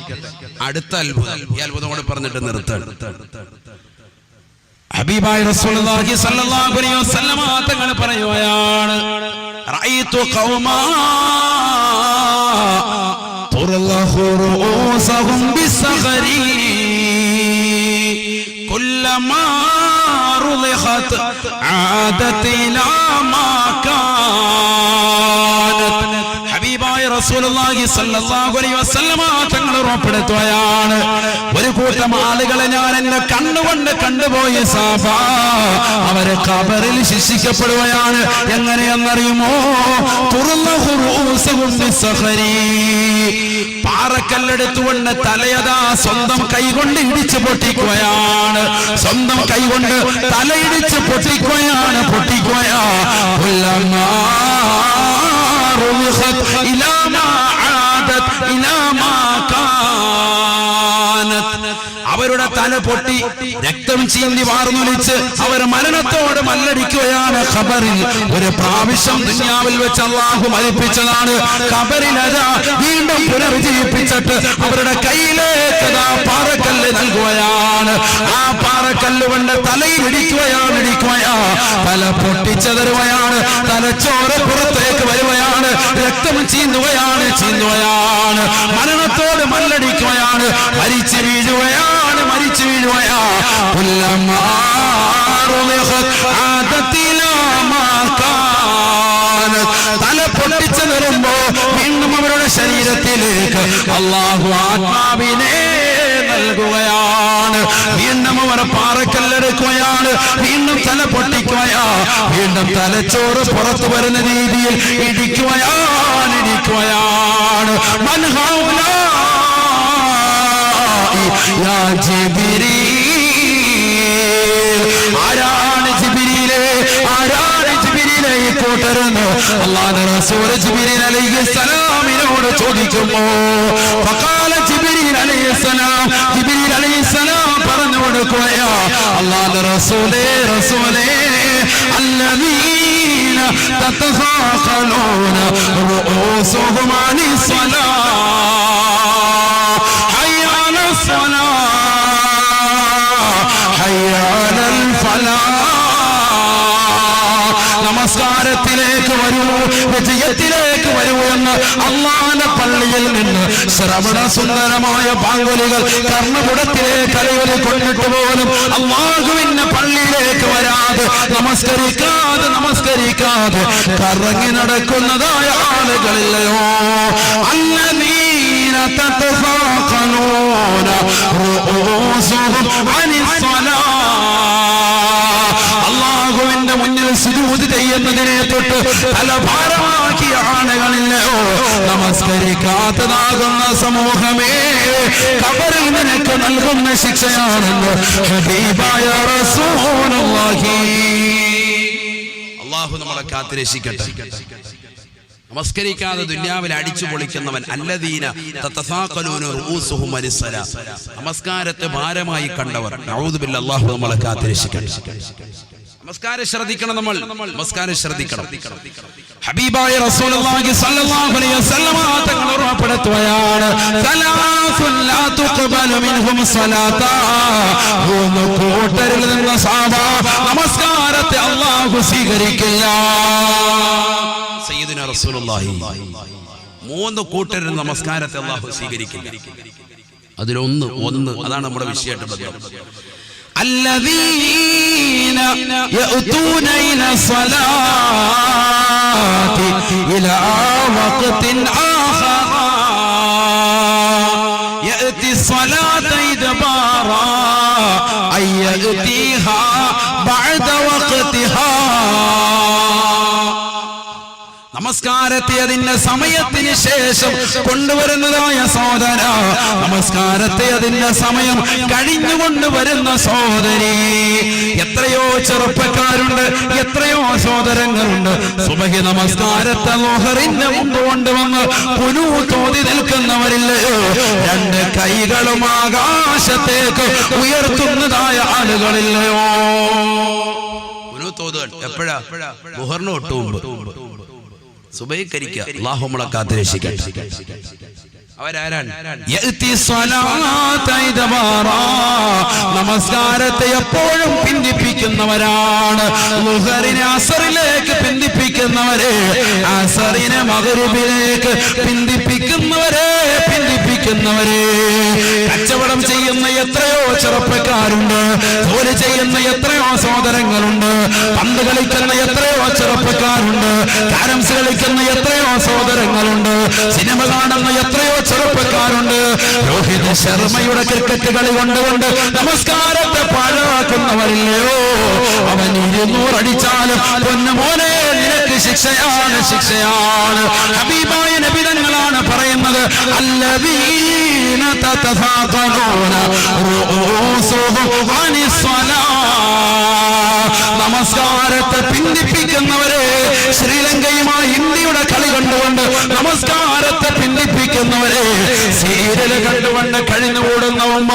അടുത്ത അത്ഭുതം, ഈ അത്ഭുതം കൂടെ പറഞ്ഞിട്ട് നിർത്തണം. ഹബീബായ റസൂലുള്ളാഹി സ്വല്ലല്ലാഹു അലൈഹി വസല്ലമ തങ്ങൾ പറയുകയാണ്, റഅയ്തു ഖൗമാ തുർലഹു റൂസഹും ബിസ്സഖരി കുല്ലമാ റുളിഖത് ആദത് ഇലാ മാ കാനത്. ഹബീബായ റസൂലുള്ളാഹി സ്വല്ലല്ലാഹു അലൈഹി വസല്ലമ തങ്ങൾ ഉറപ്പെടുത്തുകയാണ്, ഒരു കൂട്ടം ആളുകളെ ഞാൻ എന്റെ കണ്ണുകൊണ്ട് കണ്ടുപോയി സാബ, അവരെ ഖബറിൽ ശിക്ഷിക്കപ്പെടുകയാണ്. എങ്ങനെയെന്നറിയുമോ? പാറക്കല്ലെടുത്തുകൊണ്ട് തലയതാ സ്വന്തം കൈകൊണ്ട് ഇടിച്ചു പൊട്ടിക്കുകയാണ്, സ്വന്തം കൈകൊണ്ട് തലയിടിച്ച് പൊട്ടിക്കുകയാണ്. അവരുടെ തല പൊട്ടി രക്തം ചീന്തി വാർന്നൊലിച്ച് അവർ മരണത്തോട് മല്ലടിക്കുകയാണ്. ഖബറിൽ ഒരു പ്രാവശ്യം ദുനിയാവിൽ വെച്ച് അല്ലാഹു മരിപ്പിച്ചതാണ്. ഖബറിൽ അതാ വീണ്ടും പുനർജീവിപ്പിച്ചിട്ട് അവരുടെ കയ്യിലേക്ക് പാറക്കല്ല് നൽകുകയാണ്. ആ പാറക്കല്ല് കൊണ്ട് തലയിൽ ഇടിക്കുകയാണ്. തല പൊട്ടിച്ചതരുകയാണ്, തലച്ചോറ് പുറത്തേക്ക് വരുകയാണ്, രക്തം ചീന്തുകയാണ്. മരണത്തോട് മല്ലടിക്കുകയാണ്, മരിച്ചു വീഴുകയാണ്. തല പൊട്ടിച്ചു തരുമ്പോ വീണ്ടും അവരുടെ ശരീരത്തിലേക്ക് അല്ലാഹു ആത്മാവിനെ നൽകുകയാണ്. വീണ്ടും അവർ പാറക്കല്ലെടുക്കുകയാണ്, വീണ്ടും തല പൊട്ടിക്കുകയാണ്, വീണ്ടും തലച്ചോറ് പുറത്തു വരുന്ന രീതിയിൽ ഇടിക്കുകയാണ്. ആരാണ് ജിബ്രീലേ ഈ കൂട്ടരെന്ന് അല്ലാഹുവിന്റെ റസൂൽ ജിബ്രീൽ അലൈഹിസ്സലാമിനോട് ചോദിക്കുമ്പോ ഫഖാല ജിബ്രീൽ അലൈഹിസ്സലാം പറഞ്ഞു കൊടുക്കുകയാ, അല്ലാഹുവിന്റെ റസൂലേ അല്ലദീന തതസാഖലൂന റൂസുഹും അനിസ്സലാഹ് ഹയ്യ അലൽ ഫലാഹ്. നമസ്കാരത്തിലേക്ക് വരൂ, വിജയത്തിലേക്ക് വരൂ എന്ന് അല്ലാഹുവിന്റെ പള്ളിയിൽ നിന്ന് ശ്രവണ സുന്ദരമായ പാങ്കുലികൾ കർണപുടത്തിലേക്ക് അലയൊലി കൊണ്ടിട്ട് പോലും അല്ലാഹുവിന്റെ പള്ളിയിലേക്ക് വരാതെ നമസ്കരിക്കാതെ കറങ്ങി നടക്കുന്നതായ ആളുകളില്ലയോ? അല്ലദീന തതഫാഖലൂന റൂസുഹും അനിസ്സലാഹ്. അല്ലാഹുവിന്റെ മുന്നിൽ സുജൂദ് ചെയ്യുന്നതിനെ തൊട്ട് തലഭാരമാക്കിയ ആളുകളില്ലയോ? നമസ്കരിക്കാത്തതാകുന്ന സമൂഹമേ, ഖബറിൽ നിനക്ക് നൽകുന്ന ശിക്ഷയാണെന്ന് ഹബീബായ റസൂലുള്ളാഹി. അല്ലാഹു നമ്മളെ കാത്തുരക്ഷിക്കട്ടെ. നമസ്കരിക്കാതെ ദുനിയാവിൽ അടിച്ചു പൊളിക്കുന്നവൻ അല്ലദീന തതസാഖലൂന റൂസുഹും അനിസ്സലാ, നമസ്കാരത്തെ ഭാരമായി കണ്ടവർ. നഊദു ബില്ലാഹി, അല്ലാഹു നമ്മളെ കാത്തുരക്ഷിക്കട്ടെ. നമസ്കാരം ശ്രദ്ധിക്കണം, നമസ്കാരം ശ്രദ്ധിക്കണം. ഹബീബായ റസൂലുള്ളാഹി സ്വല്ലല്ലാഹു അലൈഹി വസല്ലം തങ്ങൾ ഉറപ്പെടുത്തുകയാണ്, സലാസുൻ ലാ തുഖ്ബലു മിൻഹും സ്വലാത്താ. മൂന്ന് കൂട്ടരിൽ നിന്ന് നമസ്കാരത്തെ അല്ലാഹു സ്വീകരിക്കില്ല. സയ്യിദുനാ റസൂലുള്ളാഹി മൂന്ന് കൂട്ടരിൽ നമസ്കാരത്തെ അല്ലാഹു സ്വീകരിക്കില്ല. അതിലൊന്ന് അതാണ് നമ്മുടെ വിഷയമായിട്ട് ബന്ധം. الذين يأتون إلى الصلاة إلى وقت آخر يأتي الصلاة إدبارا أي يأتيها بعد وقتها. നമസ്കാരത്തെ അതിന്റെ സമയത്തിന് ശേഷം കൊണ്ടുവരുന്നതായ സഹോദര, നമസ്കാരത്തെ അതിന്റെ സമയം കഴിഞ്ഞുകൊണ്ടുവരുന്ന സഹോദരി. എത്രയോ ചെറുപ്പക്കാരുണ്ട്, എത്രയോ സഹോദരങ്ങളുണ്ട്, സുബഹി നമസ്കാരത്തെ ളുഹറിന്റെ മുമ്പ് കൊണ്ടുവന്ന് ഖുനൂത്തോതി നിൽക്കുന്നവരില്ലയോ? രണ്ട് കൈകളും ആകാശത്തേക്ക് ഉയർത്തുന്നതായ ആളുകളില്ലയോ? ഖുനൂത്തോതുകൾ എപ്പോഴാ? ളുഹറിന് തൊട്ട് മുമ്പ്. സുബഹിക്കരിക്കുക. അല്ലാഹു നമ്മളെ കാത്തുരക്ഷിക്കട്ടെ. അവരാരാണ്? നമസ്കാരത്തെ എപ്പോഴും പിന്തിപ്പിക്കുന്നവരാണ്. ളുഹറിനെ അസറിലേക്ക് പിന്തിപ്പിക്കുന്നവരെ, അസറിനെ മഗ്രിബിലേക്ക് പിന്തിപ്പിക്കുന്നവരെ. കച്ചവടം ചെയ്യുന്ന എത്രയോ ചെറുപ്പക്കാരുണ്ട്, ജോലി ചെയ്യുന്ന എത്രയോ സഹോദരങ്ങളുണ്ട്, പന്ത് കളിക്കുന്ന എത്രയോ ചെറുപ്പക്കാരുണ്ട്, കാരംസ് കളിക്കുന്ന എത്രയോ സഹോദരങ്ങളുണ്ട്, സിനിമ കാണുന്ന എത്രയോ ചെറുപ്പക്കാരുണ്ട്. രോഹിത് ശർമ്മയുടെ ക്രിക്കറ്റ് കളി കൊണ്ടുകൊണ്ട് നമസ്കാരത്തെ പാഴാക്കുന്നവരില്ലയോ? അവൻ 200 അടിച്ചാലും പൊന്നുമോനെ നിനക്ക് ശിക്ഷയാണ്, ശിക്ഷയാണ്. ഹബീബായ നബി തങ്ങളാണ് പറയുന്നത്, അല്ലദീന തതഫാഖറൂന റൂസുഹും അനിസ്സലാ. നമസ്കാരത്തെ പിന്തിപ്പിക്കുന്നവരെ, ശ്രീലങ്കയുമായി ഇന്ത്യയുടെ കളി കണ്ടുകൊണ്ട് നമസ്കാരത്തെ പിന്തിപ്പിക്കുന്നവരെ, സീരിയൽ കണ്ടുകൊണ്ട് കഴിഞ്ഞുകൂടുന്ന ഉമ്മ,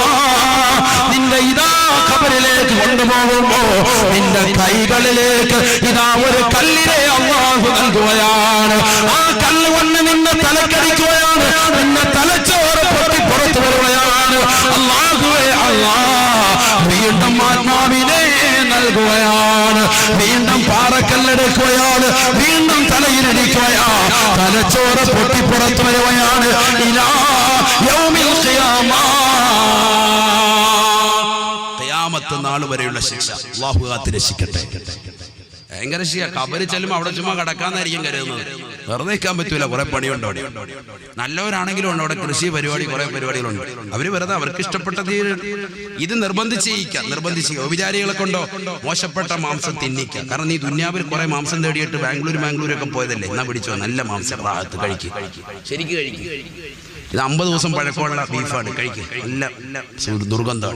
നിന്റെ ഇതാ ഖബറിലേക്ക് കൊണ്ടുപോകുമ്പോ നിന്റെ കൈകളിലേക്ക് ഇതാ ഒരു കല്ലിനെ അല്ലാഹു നൽകുകയാണ്. ആ കല്ല് കൊണ്ട് നിന്നെ തലക്കടിക്കുകയാണ്, നിന്നെ തലച്ചോറ് പൊട്ടി പുറത്തു വരുകയാണ്. അല്ലാഹുവേ അല്ലാഹ് വീണ്ടും ആത്മാവിനെ നൽകുകയാണ്, വീണ്ടും പാറക്കല്ലെടുക്കുകയാണ്, വീണ്ടും തലയിലിരിക്കുകയാണ്, തലച്ചോറ് പൊട്ടി പുറത്തു വരുകയാണ്. ഇലാ യൗമിൽ ഖിയാമ, ഖിയാമത്ത് നാൾ വരെയുള്ള ശിക്ഷ അല്ലാഹു കാത്ത് രക്ഷിക്കട്ടെ. ഭയങ്കര ശിക്ഷ. കബര് ചെല്ലുമ്പോൾ അവിടെ ചുമ്മാ കടക്കാന്നായിരിക്കും കരുതുന്നത്. വെറുതെ നിൽക്കാൻ പറ്റൂല, കുറെ പണിയുണ്ട് അവിടെ. നല്ലവരാണെങ്കിലും ഉണ്ട് അവിടെ, കൃഷി പരിപാടി, കുറെ പരിപാടികളുണ്ട്. അവര് വെറുതെ അവർക്ക് ഇഷ്ടപ്പെട്ട ഇത് നിർബന്ധിച്ച് വിചാരികളെ കൊണ്ടോ മോശപ്പെട്ട മാംസം തിന്നിക്കുക. കാരണം നീ ദുന്യാവിൽ കുറെ മാംസം തേടിയിട്ട് ബാംഗ്ലൂരൊക്കെ പോയതല്ലേ, എന്നാ പിടിച്ചോ നല്ല മാംസം റാഹത്ത് കഴിക്കുക, ശരിക്കും കഴിക്കുക. ഇത് 50 ദിവസം പഴക്കമുള്ള ബീഫാണ്, കഴിക്കുക, നല്ല ദുർഗന്ധം.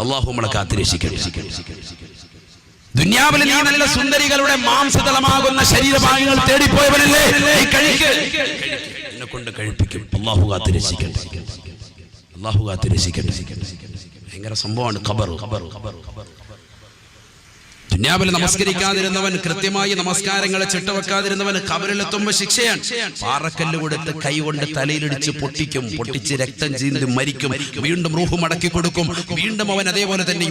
അല്ലാഹു നമ്മളെ കാത്തിരക്ഷിക്കട്ടെ. ദുന്യാവിൽ നീ നല്ല സുന്ദരികളുടെ മാംസതലമാകുന്ന ശരീരഭാഗങ്ങൾ തേടിപ്പോയവനല്ലേ, എന്നെ കൊണ്ട് കഴിപ്പിക്കും. അല്ലാഹു കാത്തിരക്ഷിക്കട്ടെ, അല്ലാഹു കാത്തിരക്ഷിക്കട്ടെ. ഭയങ്കര സംഭവമാണ് ഖബർ. ദുന്യാവിൽ നമസ്കരിക്കാതിരുന്നവൻ, കൃത്യമായി നമസ്കാരങ്ങളെ ചിട്ടവെക്കാതിരുന്നവൻ ഖബറിലെത്തുമ്പോൾ ശിക്ഷയാണ്. പാറക്കല്ല് കൊടുത്ത് കൈ കൊണ്ട് തലയിലിടിച്ച് പൊട്ടിച്ച് രക്തം ചീന്തി മരിക്കും. വീണ്ടും റൂഹ് മടക്കി കൊടുക്കും. വീണ്ടും അവൻ അതേപോലെ തന്നെ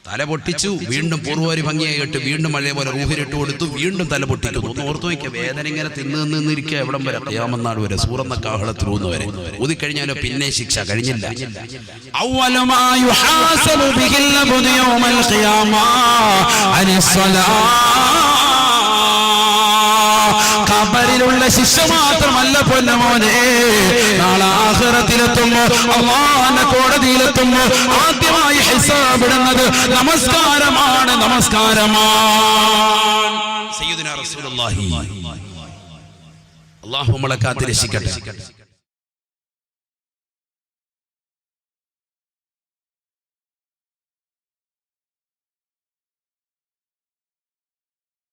തല പൊട്ടിച്ചു, വീണ്ടും പൂർവ്വരി ഭംഗിയായിട്ട് വീണ്ടും അതേപോലെ റൂഹിലിട്ട് കൊടുത്തു, വീണ്ടും തല പൊട്ടിക്കുന്നു. ഒന്ന് ഓർത്തു വയ്ക്കുക, വേദന ഇങ്ങനെ തിന്നിരിക്കുക എവിടം വരെ? ഖിയാമത്ത് വരെ, സൂറന്ന കാഹളത്തിൽ ഊന്നുവരെ. ഊതിക്കഴിഞ്ഞാലോ പിന്നെ ശിക്ഷ കഴിഞ്ഞില്ല. ഖബറിലുള്ള ശിക്ഷ മാത്രമല്ല പൊന്നുമോനെ, നാളെ ആഖിറത്തിലെത്തുമ്പോ, അല്ലാഹുവിന്റെ കോടതിയിലെത്തുമ്പോ ആദ്യമായി ഹിസാബിടുന്നത് നമസ്കാരമാണ്, നമസ്കാരമാണ്. സയ്യിദുനാ റസൂലുള്ളാഹി. അല്ലാഹു നമ്മളെ കാത്ത് രക്ഷിക്കട്ടെ.